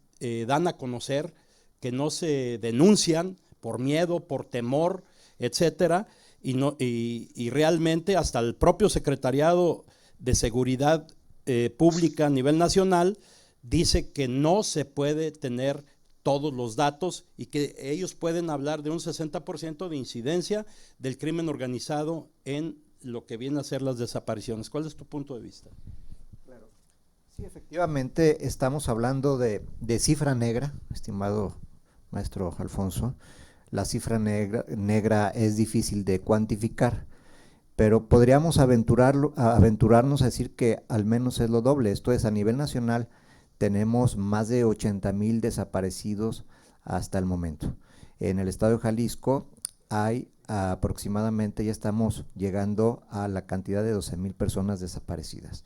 dan a conocer, que no se denuncian por miedo, por temor, etcétera, y realmente hasta el propio Secretariado de Seguridad Pública a nivel nacional dice que no se puede tener todos los datos y que ellos pueden hablar de un 60% de incidencia del crimen organizado en lo que viene a ser las desapariciones. ¿Cuál es tu punto de vista? Claro. Sí, efectivamente estamos hablando de cifra negra, estimado maestro Alfonso. La cifra negra es difícil de cuantificar, pero podríamos aventurarnos a decir que al menos es lo doble. Esto es, a nivel nacional tenemos más de 80,000 desaparecidos hasta el momento. En el estado de Jalisco hay aproximadamente, ya estamos llegando a la cantidad de 12,000 personas desaparecidas.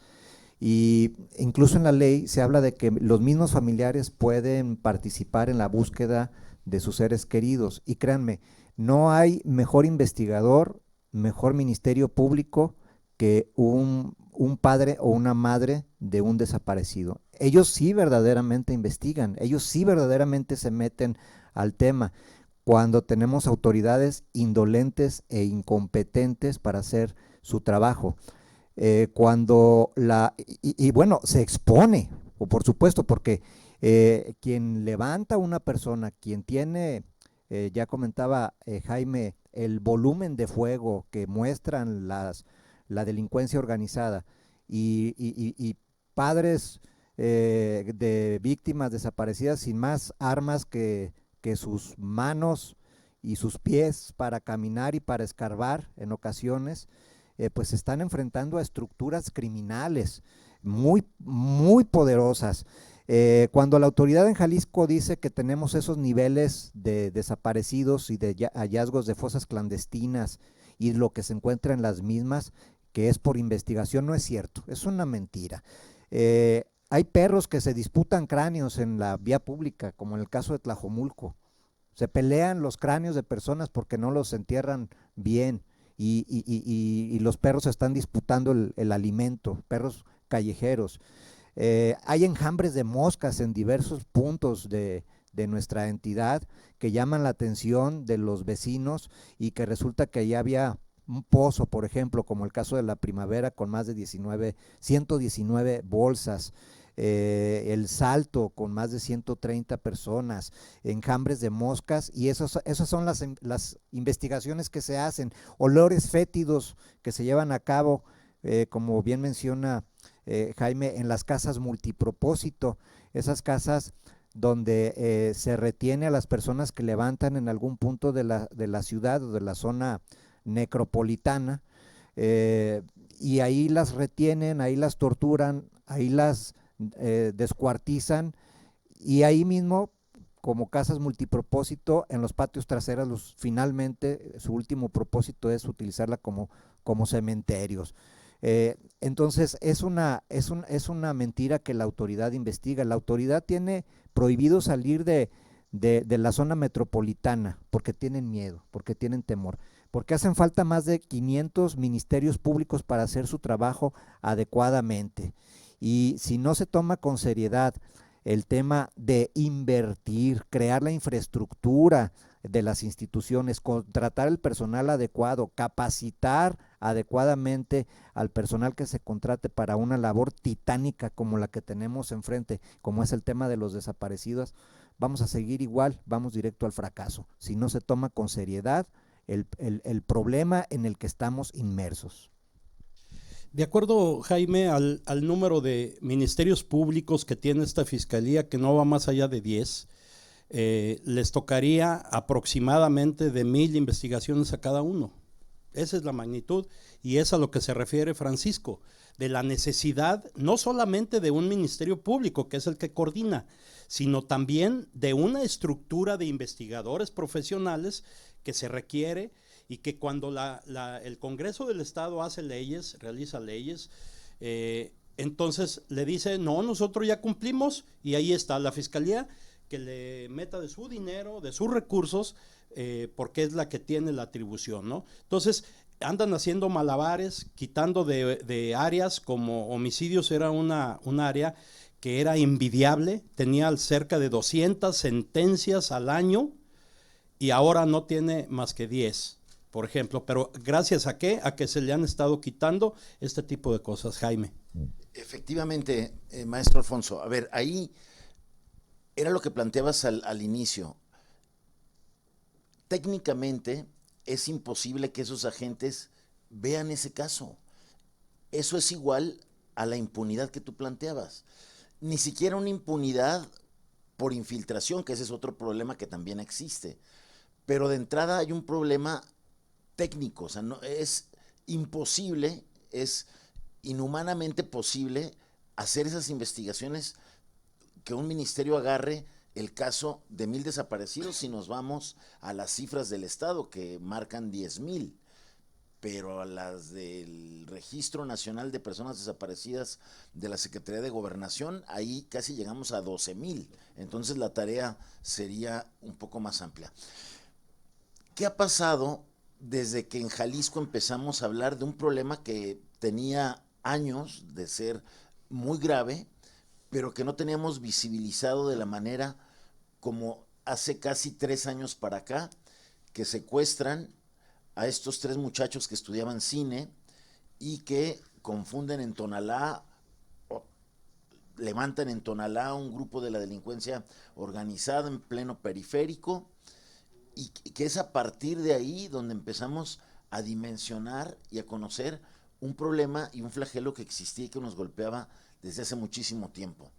Y incluso en la ley se habla de que los mismos familiares pueden participar en la búsqueda de sus seres queridos. Y créanme, no hay mejor investigador, mejor ministerio público que un padre o una madre de un desaparecido. Ellos sí verdaderamente investigan, ellos sí verdaderamente se meten al tema, cuando tenemos autoridades indolentes e incompetentes para hacer su trabajo. Bueno, se expone, o por supuesto, porque quien levanta a una persona, quien tiene, ya comentaba Jaime, el volumen de fuego que muestran la delincuencia organizada y padres de víctimas desaparecidas sin más armas que sus manos y sus pies para caminar y para escarbar en ocasiones, pues se están enfrentando a estructuras criminales muy, muy poderosas. Cuando la autoridad en Jalisco dice que tenemos esos niveles de desaparecidos y de hallazgos de fosas clandestinas y lo que se encuentra en las mismas, que es por investigación, no es cierto, es una mentira. Hay perros que se disputan cráneos en la vía pública, como en el caso de Tlajomulco. Se pelean los cráneos de personas porque no los entierran bien y los perros están disputando el alimento, perros callejeros. Hay enjambres de moscas en diversos puntos de nuestra entidad que llaman la atención de los vecinos y que resulta que allá había un pozo, por ejemplo, como el caso de la Primavera, con más de 119 bolsas. El Salto con más de 130 personas, enjambres de moscas, y esas son las investigaciones que se hacen, olores fétidos que se llevan a cabo, como bien menciona Jaime, en las casas multipropósito, esas casas donde se retiene a las personas que levantan en algún punto de la ciudad o de la zona necropolitana, y ahí las retienen, ahí las torturan, ahí las descuartizan, y ahí mismo, como casas multipropósito, en los patios traseros, finalmente su último propósito es utilizarla como cementerios. Entonces es una mentira que la autoridad investiga. La autoridad tiene prohibido salir de la zona metropolitana porque tienen miedo, porque tienen temor, porque hacen falta más de 500 ministerios públicos para hacer su trabajo adecuadamente. Y si no se toma con seriedad el tema de invertir, crear la infraestructura de las instituciones, contratar el personal adecuado, capacitar adecuadamente al personal que se contrate para una labor titánica como la que tenemos enfrente, como es el tema de los desaparecidos, vamos a seguir igual, vamos directo al fracaso, si no se toma con seriedad el problema en el que estamos inmersos. De acuerdo, Jaime, al número de ministerios públicos que tiene esta fiscalía, que no va más allá de 10, les tocaría aproximadamente de 1,000 investigaciones a cada uno. Esa es la magnitud, y es a lo que se refiere Francisco, de la necesidad no solamente de un ministerio público, que es el que coordina, sino también de una estructura de investigadores profesionales que se requiere, y que cuando el Congreso del Estado hace leyes, realiza leyes, entonces le dice, no, nosotros ya cumplimos, y ahí está la Fiscalía que le meta de su dinero, de sus recursos, porque es la que tiene la atribución, ¿no? Entonces andan haciendo malabares, quitando de áreas, como homicidios era una área que era envidiable, tenía cerca de 200 sentencias al año, y ahora no tiene más que 10. Por ejemplo, pero ¿gracias a qué? A que se le han estado quitando este tipo de cosas, Jaime. Efectivamente, maestro Alfonso. A ver, ahí era lo que planteabas al inicio. Técnicamente es imposible que esos agentes vean ese caso. Eso es igual a la impunidad que tú planteabas. Ni siquiera una impunidad por infiltración, que ese es otro problema que también existe. Pero de entrada hay un problema técnico, o sea, no, es imposible, es inhumanamente posible hacer esas investigaciones, que un ministerio agarre el caso de 1,000 desaparecidos si nos vamos a las cifras del Estado que marcan 10,000, pero a las del Registro Nacional de Personas Desaparecidas de la Secretaría de Gobernación, ahí casi llegamos a 12,000, entonces la tarea sería un poco más amplia. ¿Qué ha pasado desde que en Jalisco empezamos a hablar de un problema que tenía años de ser muy grave, pero que no teníamos visibilizado de la manera como hace casi 3 años para acá, que secuestran a estos 3 muchachos que estudiaban cine y que confunden en Tonalá, levantan en Tonalá un grupo de la delincuencia organizada en pleno periférico, y que es a partir de ahí donde empezamos a dimensionar y a conocer un problema y un flagelo que existía y que nos golpeaba desde hace muchísimo tiempo.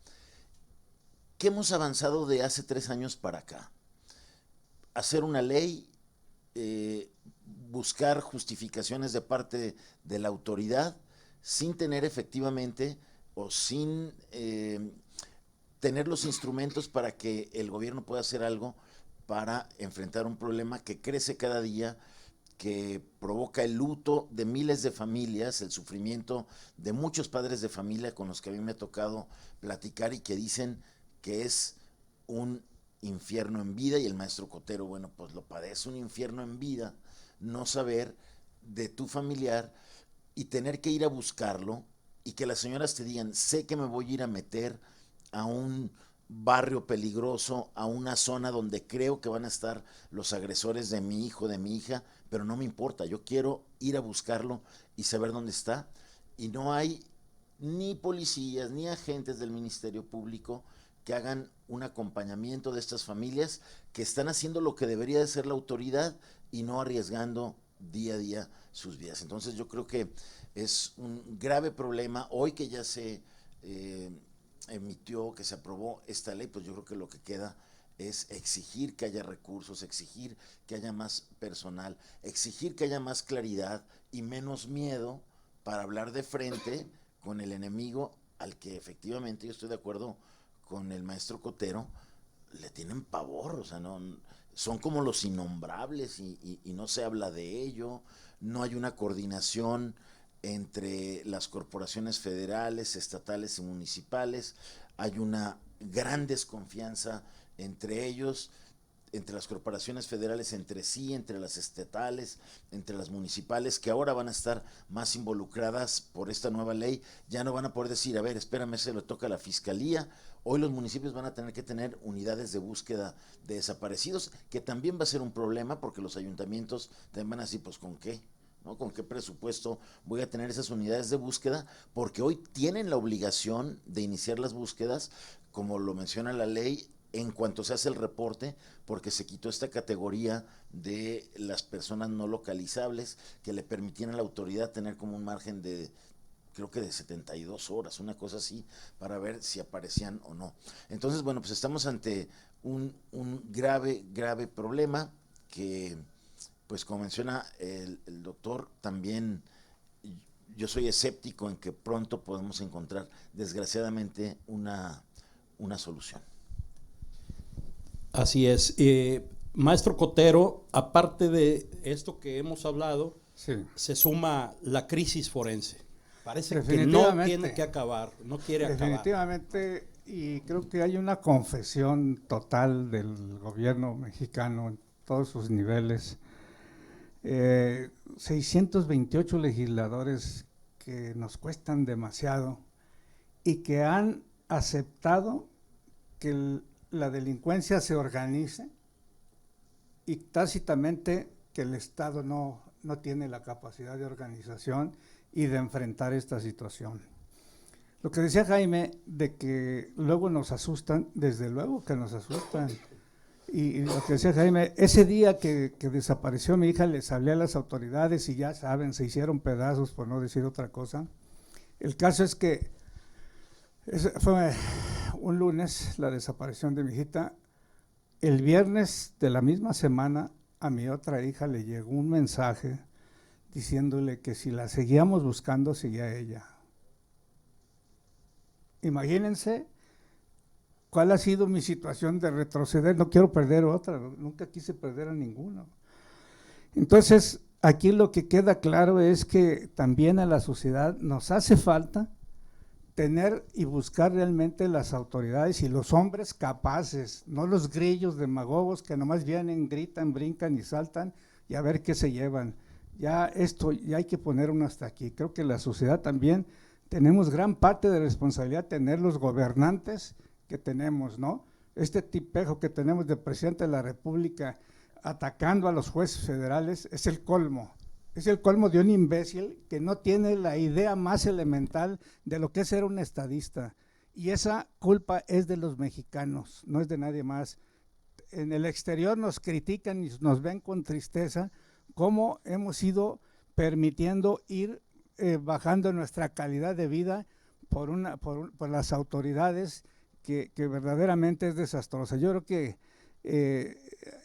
¿Qué hemos avanzado de hace 3 años para acá? Hacer una ley, buscar justificaciones de parte de la autoridad sin tener efectivamente o sin tener los instrumentos para que el gobierno pueda hacer algo para enfrentar un problema que crece cada día, que provoca el luto de miles de familias, el sufrimiento de muchos padres de familia con los que a mí me ha tocado platicar y que dicen que es un infierno en vida, y el maestro Cotero, bueno, pues lo padece, un infierno en vida, no saber de tu familiar y tener que ir a buscarlo, y que las señoras te digan, sé que me voy a ir a meter a un barrio peligroso, a una zona donde creo que van a estar los agresores de mi hijo, de mi hija, pero no me importa, yo quiero ir a buscarlo y saber dónde está, y no hay ni policías ni agentes del Ministerio Público que hagan un acompañamiento de estas familias que están haciendo lo que debería de ser la autoridad y no arriesgando día a día sus vidas. Entonces yo creo que es un grave problema. Hoy que ya se emitió, que se aprobó esta ley, pues yo creo que lo que queda es exigir que haya recursos, exigir que haya más personal, exigir que haya más claridad y menos miedo para hablar de frente con el enemigo al que efectivamente, yo estoy de acuerdo con el maestro Cotero, le tienen pavor, o sea, no, son como los innombrables y no se habla de ello, no hay una coordinación entre las corporaciones federales, estatales y municipales, hay una gran desconfianza entre ellos, entre las corporaciones federales entre sí, entre las estatales, entre las municipales, que ahora van a estar más involucradas por esta nueva ley. Ya no van a poder decir, a ver, espérame, se lo toca a la fiscalía. Hoy los municipios van a tener que tener unidades de búsqueda de desaparecidos, que también va a ser un problema porque los ayuntamientos también van a decir, pues ¿con qué? ¿No? ¿Con qué presupuesto voy a tener esas unidades de búsqueda? Porque hoy tienen la obligación de iniciar las búsquedas, como lo menciona la ley, en cuanto se hace el reporte, porque se quitó esta categoría de las personas no localizables que le permitían a la autoridad tener como un margen de, creo que de 72 horas, una cosa así, para ver si aparecían o no. Entonces, bueno, pues estamos ante un grave problema que, pues como menciona el doctor, también yo soy escéptico en que pronto podemos encontrar, desgraciadamente, una solución. Así es. Maestro Cotero, aparte de esto que hemos hablado, Sí. se suma la crisis forense. Parece que no tiene que acabar, no quiere acabar. Definitivamente, y creo que hay una confesión total del gobierno mexicano en todos sus niveles. 628 legisladores que nos cuestan demasiado y que han aceptado que la delincuencia se organice y tácitamente que el Estado no tiene la capacidad de organización y de enfrentar esta situación. Lo que decía Jaime, de que luego nos asustan, desde luego que nos asustan. Y lo que decía Jaime, ese día que desapareció mi hija, les hablé a las autoridades y ya saben, se hicieron pedazos, por no decir otra cosa. El caso es que fue un lunes la desaparición de mi hijita. El viernes de la misma semana a mi otra hija le llegó un mensaje diciéndole que si la seguíamos buscando, seguía ella. Imagínense cuál ha sido mi situación de retroceder. No quiero perder otra, nunca quise perder a ninguno. Entonces, aquí lo que queda claro es que también a la sociedad nos hace falta tener y buscar realmente las autoridades y los hombres capaces, no los grillos demagogos que nomás vienen, gritan, brincan y saltan y a ver qué se llevan. ya esto, ya hay que poner uno hasta aquí. Creo que la sociedad también tenemos gran parte de responsabilidad, tener los gobernantes que tenemos, ¿no? Este tipejo que tenemos de presidente de la República atacando a los jueces federales es el colmo. Es el colmo de un imbécil que no tiene la idea más elemental de lo que es ser un estadista. Y esa culpa es de los mexicanos, no es de nadie más. En el exterior nos critican y nos ven con tristeza cómo hemos ido permitiendo ir bajando nuestra calidad de vida por las autoridades, que verdaderamente es desastrosa. Yo creo que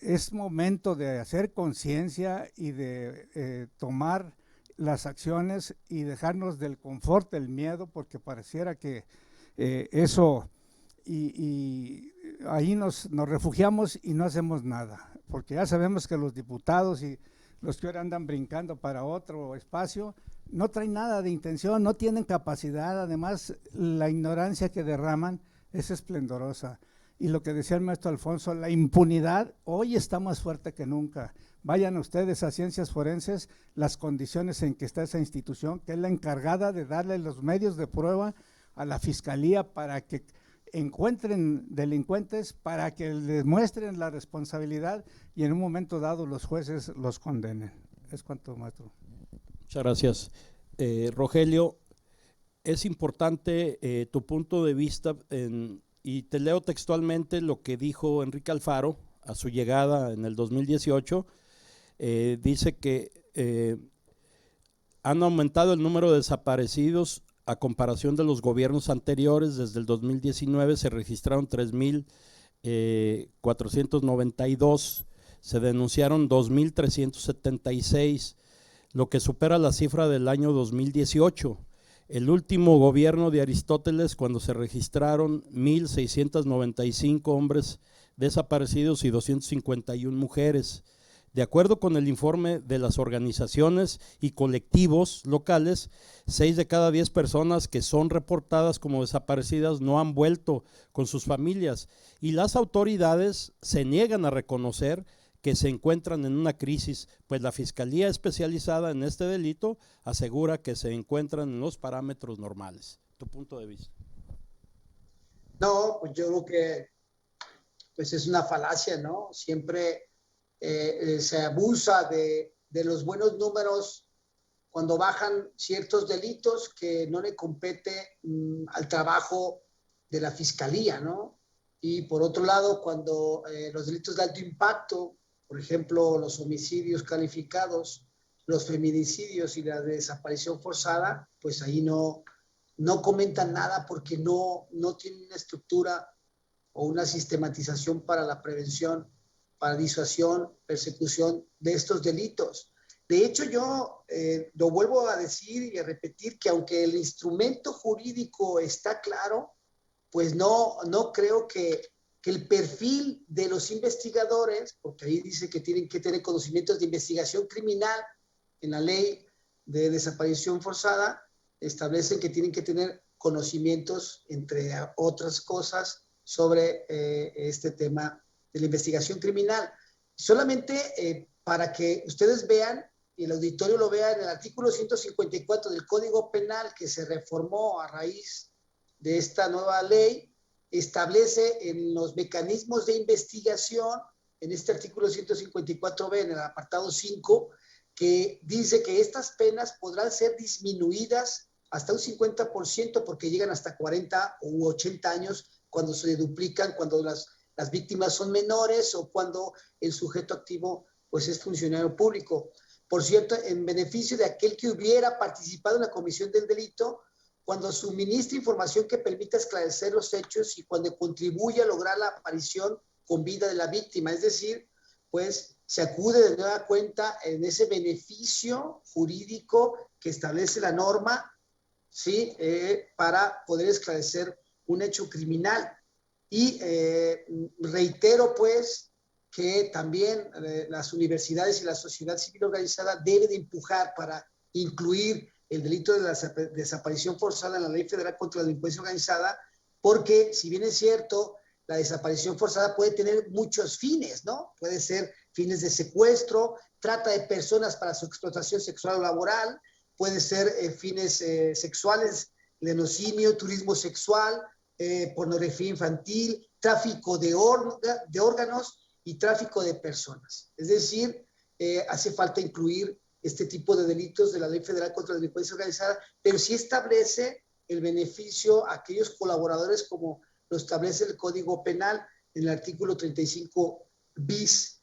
es momento de hacer conciencia y de tomar las acciones y dejarnos del confort, del miedo, porque pareciera que eso, y ahí nos refugiamos y no hacemos nada, porque ya sabemos que los diputados y los que ahora andan brincando para otro espacio no traen nada de intención, no tienen capacidad, además la ignorancia que derraman es esplendorosa. Y lo que decía el maestro Alfonso, la impunidad hoy está más fuerte que nunca. Vayan ustedes a Ciencias Forenses, las condiciones en que está esa institución, que es la encargada de darle los medios de prueba a la Fiscalía para que encuentren delincuentes, para que les muestren la responsabilidad y en un momento dado los jueces los condenen. Es cuanto, maestro. Muchas gracias. Rogelio, es importante tu punto de vista y te leo textualmente lo que dijo Enrique Alfaro a su llegada en el 2018. Dice que han aumentado el número de desaparecidos a comparación de los gobiernos anteriores. Desde el 2019 se registraron 3,492, se denunciaron 2,376, lo que supera la cifra del año 2018. El último gobierno de Aristóteles, cuando se registraron 1,695 hombres desaparecidos y 251 mujeres. De acuerdo con el informe de las organizaciones y colectivos locales, 6 de cada 10 personas que son reportadas como desaparecidas no han vuelto con sus familias, y las autoridades se niegan a reconocer que se encuentran en una crisis, pues la Fiscalía especializada en este delito asegura que se encuentran en los parámetros normales. ¿Tu punto de vista? No, pues yo creo que pues es una falacia, ¿no? Siempre se abusa de los buenos números cuando bajan ciertos delitos que no le compete al trabajo de la Fiscalía, ¿no? Y por otro lado, cuando los delitos de alto impacto, por ejemplo, los homicidios calificados, los feminicidios y la desaparición forzada, pues ahí no comentan nada porque no tienen una estructura o una sistematización para la prevención, para disuasión, persecución de estos delitos. De hecho, yo lo vuelvo a decir y a repetir que aunque el instrumento jurídico está claro, pues no creo que el perfil de los investigadores, porque ahí dice que tienen que tener conocimientos de investigación criminal, en la ley de desaparición forzada, establecen que tienen que tener conocimientos, entre otras cosas, sobre este tema de la investigación criminal. Solamente para que ustedes vean, y el auditorio lo vea, en el artículo 154 del Código Penal, que se reformó a raíz de esta nueva ley, establece en los mecanismos de investigación, en este artículo 154b, en el apartado 5, que dice que estas penas podrán ser disminuidas hasta un 50%, porque llegan hasta 40 u 80 años cuando se duplican, cuando las víctimas son menores o cuando el sujeto activo pues es funcionario público. Por cierto, en beneficio de aquel que hubiera participado en la comisión del delito, cuando suministra información que permita esclarecer los hechos y cuando contribuye a lograr la aparición con vida de la víctima. Es decir, pues se acude de nueva cuenta en ese beneficio jurídico que establece la norma, ¿sí? Para poder esclarecer un hecho criminal. Y reitero pues que también las universidades y la sociedad civil organizada deben de empujar para incluir el delito de la desaparición forzada en la Ley Federal contra la Delincuencia Organizada, porque si bien es cierto, la desaparición forzada puede tener muchos fines, ¿no? Puede ser fines de secuestro, trata de personas para su explotación sexual o laboral, puede ser fines sexuales, lenocinio, turismo sexual, pornografía infantil, tráfico de órganos y tráfico de personas. Es decir, hace falta incluir este tipo de delitos de la Ley Federal contra la Delincuencia Organizada, pero sí establece el beneficio a aquellos colaboradores como lo establece el Código Penal en el artículo 35 bis,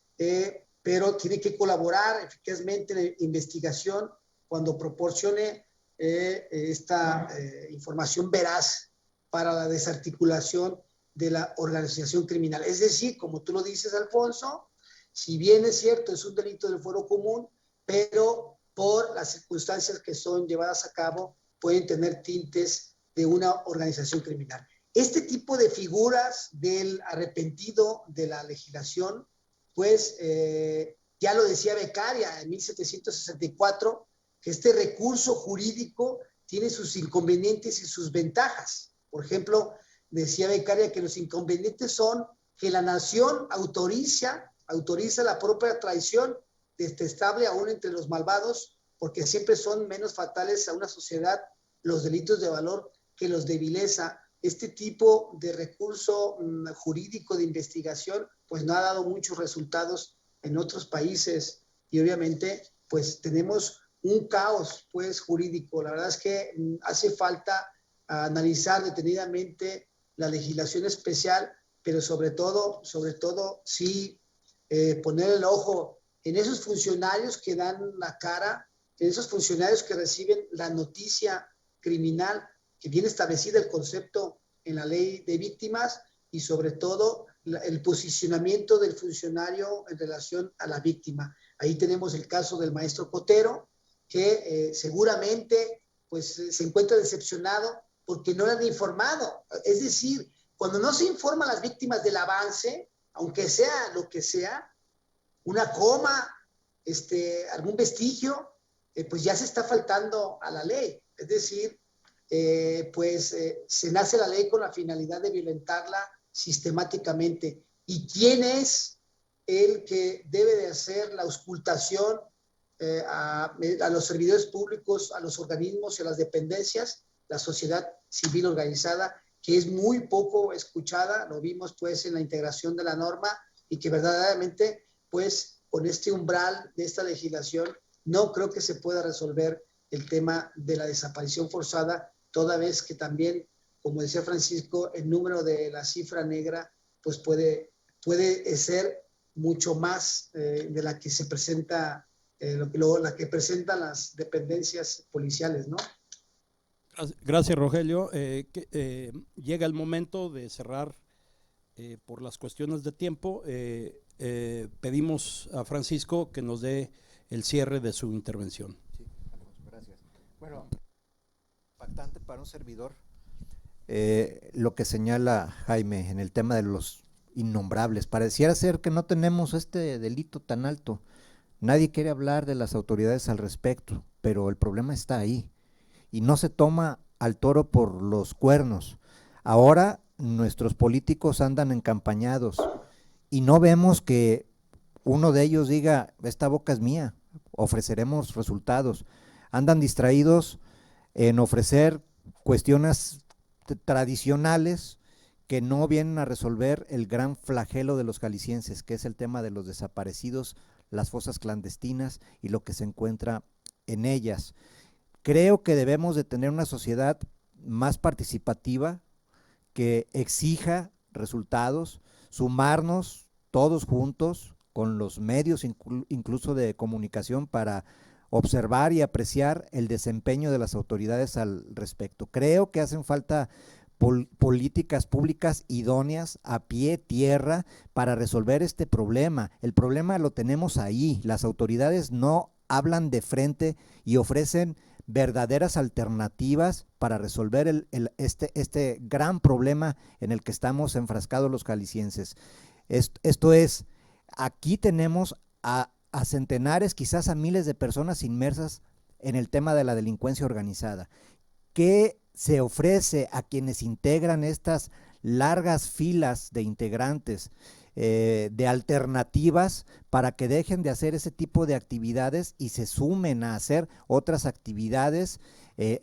pero tiene que colaborar eficazmente en la investigación cuando proporcione esta información veraz para la desarticulación de la organización criminal. Es decir, como tú lo dices, Alfonso, si bien es cierto, es un delito del fuero común, pero por las circunstancias que son llevadas a cabo, pueden tener tintes de una organización criminal. Este tipo de figuras del arrepentido de la legislación, pues ya lo decía Beccaria en 1764, que este recurso jurídico tiene sus inconvenientes y sus ventajas. Por ejemplo, decía Beccaria que los inconvenientes son que la nación autoriza la propia traición detestable aún entre los malvados, porque siempre son menos fatales a una sociedad los delitos de valor que los de vileza. Este tipo de recurso jurídico de investigación pues no ha dado muchos resultados en otros países y obviamente pues tenemos un caos pues jurídico. La verdad es que hace falta analizar detenidamente la legislación especial, pero sobre todo sí poner el ojo en esos funcionarios que dan la cara, en esos funcionarios que reciben la noticia criminal, que viene establecida el concepto en la ley de víctimas y sobre todo el posicionamiento del funcionario en relación a la víctima. Ahí tenemos el caso del maestro Cotero, que seguramente pues, se encuentra decepcionado porque no le han informado. Es decir, cuando no se informa a las víctimas del avance, aunque sea lo que sea, una coma, algún vestigio, pues ya se está faltando a la ley. Es decir, se nace la ley con la finalidad de violentarla sistemáticamente. ¿Y quién es el que debe de hacer la auscultación a los servidores públicos, a los organismos y a las dependencias? La sociedad civil organizada, que es muy poco escuchada, lo vimos pues en la integración de la norma y que verdaderamente pues con este umbral de esta legislación no creo que se pueda resolver el tema de la desaparición forzada, toda vez que también, como decía Francisco, el número de la cifra negra pues puede ser mucho más de la que se presenta, la que presentan las dependencias policiales, ¿no? Gracias, Rogelio. Llega el momento de cerrar por las cuestiones de tiempo. Pedimos a Francisco que nos dé el cierre de su intervención. Sí, gracias. Bueno, impactante para un servidor lo que señala Jaime en el tema de los innombrables. Pareciera ser que no tenemos este delito tan alto. Nadie quiere hablar de las autoridades al respecto, pero el problema está ahí y no se toma al toro por los cuernos. Ahora nuestros políticos andan encampañados y no vemos que uno de ellos diga, esta boca es mía, ofreceremos resultados. Andan distraídos en ofrecer cuestiones tradicionales que no vienen a resolver el gran flagelo de los jaliscienses, que es el tema de los desaparecidos, las fosas clandestinas y lo que se encuentra en ellas. Creo que debemos de tener una sociedad más participativa, que exija resultados, sumarnos todos juntos con los medios incluso de comunicación para observar y apreciar el desempeño de las autoridades al respecto. Creo que hacen falta políticas públicas idóneas a pie tierra para resolver este problema. El problema lo tenemos ahí, las autoridades no hablan de frente y ofrecen verdaderas alternativas para resolver este gran problema en el que estamos enfrascados los jaliscienses. Esto es, aquí tenemos a centenares, quizás a miles de personas inmersas en el tema de la delincuencia organizada. ¿Qué se ofrece a quienes integran estas largas filas de integrantes, de alternativas para que dejen de hacer ese tipo de actividades y se sumen a hacer otras actividades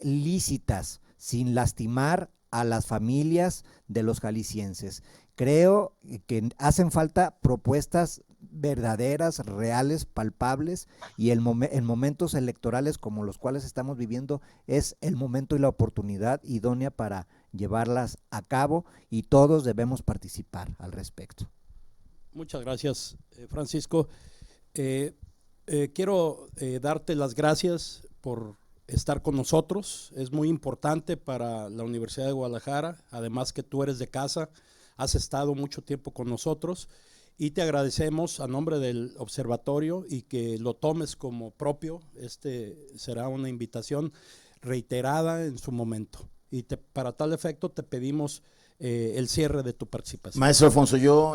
lícitas, sin lastimar a las familias de los jaliscienses. Creo que hacen falta propuestas verdaderas, reales, palpables, y en momentos electorales como los cuales estamos viviendo es el momento y la oportunidad idónea para llevarlas a cabo, y todos debemos participar al respecto. Muchas gracias, Francisco. Quiero darte las gracias por estar con nosotros. Es muy importante para la Universidad de Guadalajara, además que tú eres de casa, has estado mucho tiempo con nosotros, y te agradecemos a nombre del observatorio y que lo tomes como propio. Será una invitación reiterada en su momento, y para tal efecto te pedimos el cierre de tu participación. Maestro Alfonso, yo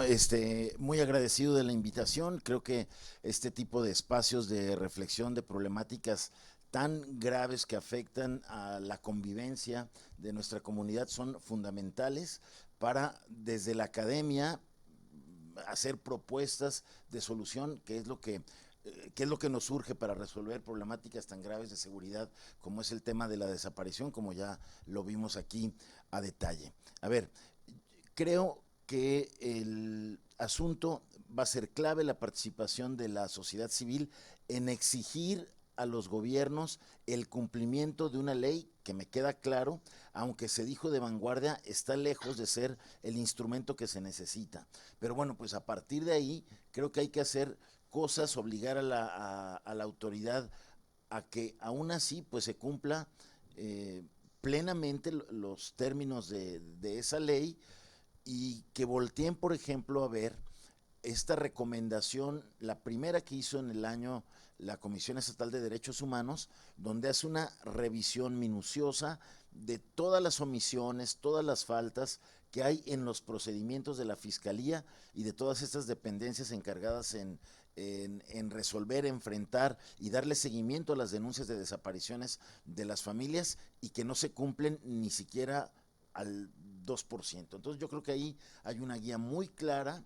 muy agradecido de la invitación. Creo que este tipo de espacios de reflexión de problemáticas tan graves que afectan a la convivencia de nuestra comunidad son fundamentales para, desde la academia, hacer propuestas de solución, que es lo que nos surge para resolver problemáticas tan graves de seguridad como es el tema de la desaparición, como ya lo vimos aquí a detalle. A ver, creo que el asunto va a ser clave, la participación de la sociedad civil en exigir a los gobiernos el cumplimiento de una ley que, me queda claro, aunque se dijo de vanguardia, está lejos de ser el instrumento que se necesita. Pero bueno, pues a partir de ahí creo que hay que hacer cosas, obligar a la autoridad a que aún así pues se cumpla plenamente los términos de esa ley, y que volteen, por ejemplo, a ver esta recomendación, la primera que hizo en el año la Comisión Estatal de Derechos Humanos, donde hace una revisión minuciosa de todas las omisiones, todas las faltas que hay en los procedimientos de la Fiscalía y de todas estas dependencias encargadas en resolver, enfrentar y darle seguimiento a las denuncias de desapariciones de las familias, y que no se cumplen ni siquiera al 2%. Entonces yo creo que ahí hay una guía muy clara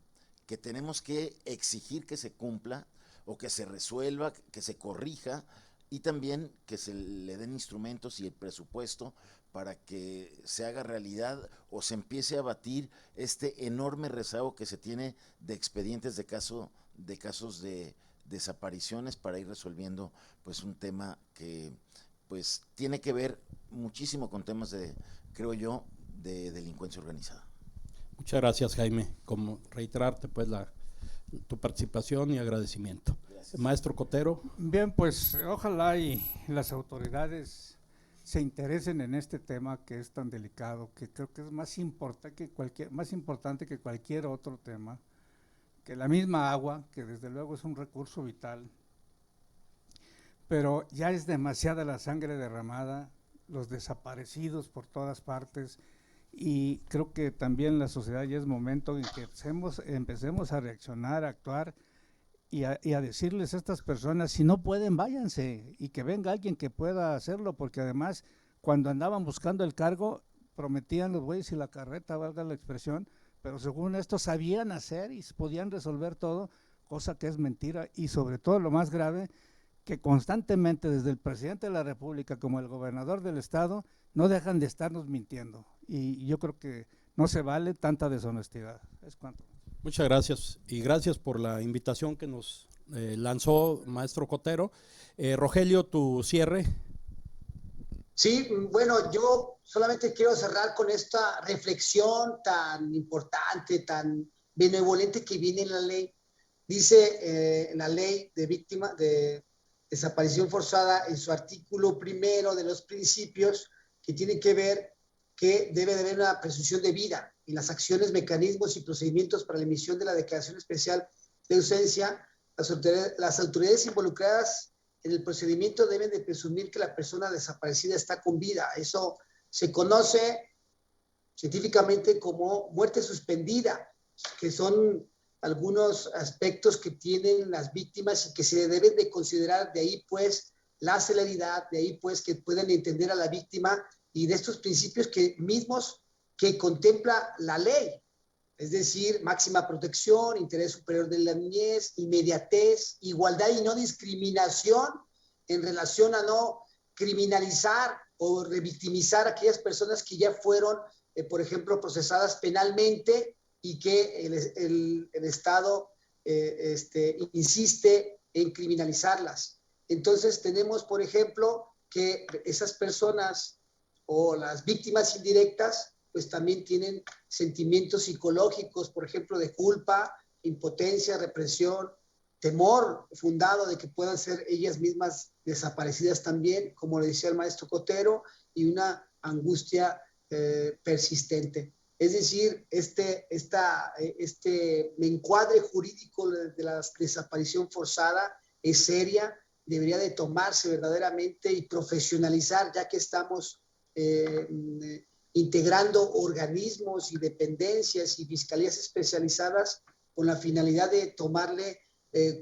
que tenemos que exigir que se cumpla, o que se resuelva, que se corrija, y también que se le den instrumentos y el presupuesto para que se haga realidad o se empiece a abatir este enorme rezago que se tiene de expedientes de casos de desapariciones, para ir resolviendo pues un tema que pues tiene que ver muchísimo con temas creo yo, de delincuencia organizada. Muchas gracias, Jaime. Como reiterarte pues tu participación y agradecimiento. Gracias. Maestro Cotero. Bien, pues ojalá y las autoridades se interesen en este tema que es tan delicado, que creo que es más importante que cualquier otro tema, que la misma agua, que desde luego es un recurso vital, pero ya es demasiada la sangre derramada, los desaparecidos por todas partes, y creo que también la sociedad ya es momento en que empecemos a reaccionar, a actuar y a decirles a estas personas, si no pueden, váyanse, y que venga alguien que pueda hacerlo, porque además cuando andaban buscando el cargo prometían los bueyes y la carreta, valga la expresión, pero según esto sabían hacer y podían resolver todo, cosa que es mentira. Y sobre todo lo más grave, que constantemente desde el presidente de la República como el gobernador del estado no dejan de estarnos mintiendo, y yo creo que no se vale tanta deshonestidad. Es cuanto. Muchas gracias, y gracias por la invitación que nos lanzó maestro Cotero. Rogelio, tu cierre. Sí, bueno, yo solamente quiero cerrar con esta reflexión tan importante, tan benevolente que viene en la ley. Dice la ley de víctima de desaparición forzada, en su artículo primero de los principios, que tiene que ver que debe de haber una presunción de vida en las acciones, mecanismos y procedimientos para la emisión de la declaración especial de ausencia. Las autoridades involucradas en el procedimiento deben de presumir que la persona desaparecida está con vida. Eso se conoce científicamente como muerte suspendida, que son algunos aspectos que tienen las víctimas y que se deben de considerar. De ahí pues la celeridad, de ahí pues que puedan entender a la víctima, y de estos principios que mismos que contempla la ley, es decir, máxima protección, interés superior de la niñez, inmediatez, igualdad y no discriminación en relación a no criminalizar o revictimizar a aquellas personas que ya fueron, por ejemplo, procesadas penalmente y que el Estado insiste en criminalizarlas. Entonces tenemos, por ejemplo, que esas personas o las víctimas indirectas pues también tienen sentimientos psicológicos, por ejemplo, de culpa, impotencia, represión, temor fundado de que puedan ser ellas mismas desaparecidas también, como le decía el maestro Cotero, y una angustia persistente. Es decir, este encuadre jurídico de la desaparición forzada es seria, debería de tomarse verdaderamente y profesionalizar, ya que estamos integrando organismos y dependencias y fiscalías especializadas con la finalidad de tomarle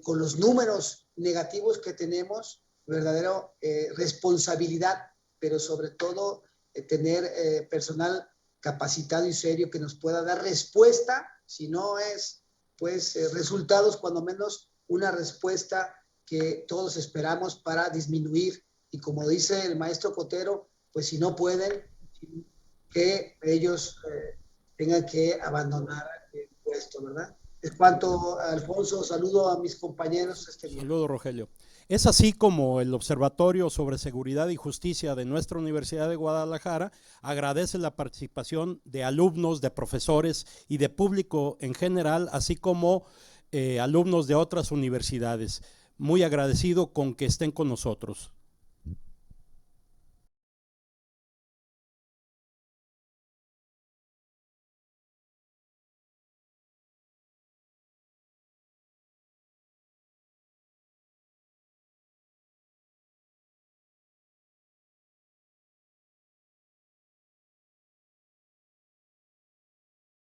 con los números negativos que tenemos, verdadera responsabilidad, pero sobre todo tener personal capacitado y serio que nos pueda dar respuesta, si no es pues resultados, cuando menos una respuesta que todos esperamos para disminuir, y como dice el maestro Cotero, pues si no pueden, que ellos tengan que abandonar el puesto, ¿verdad? Es cuanto, Alfonso, saludo a mis compañeros. Saludo, Rogelio. Es así como el Observatorio sobre Seguridad y Justicia de nuestra Universidad de Guadalajara agradece la participación de alumnos, de profesores y de público en general, así como alumnos de otras universidades. Muy agradecido con que estén con nosotros.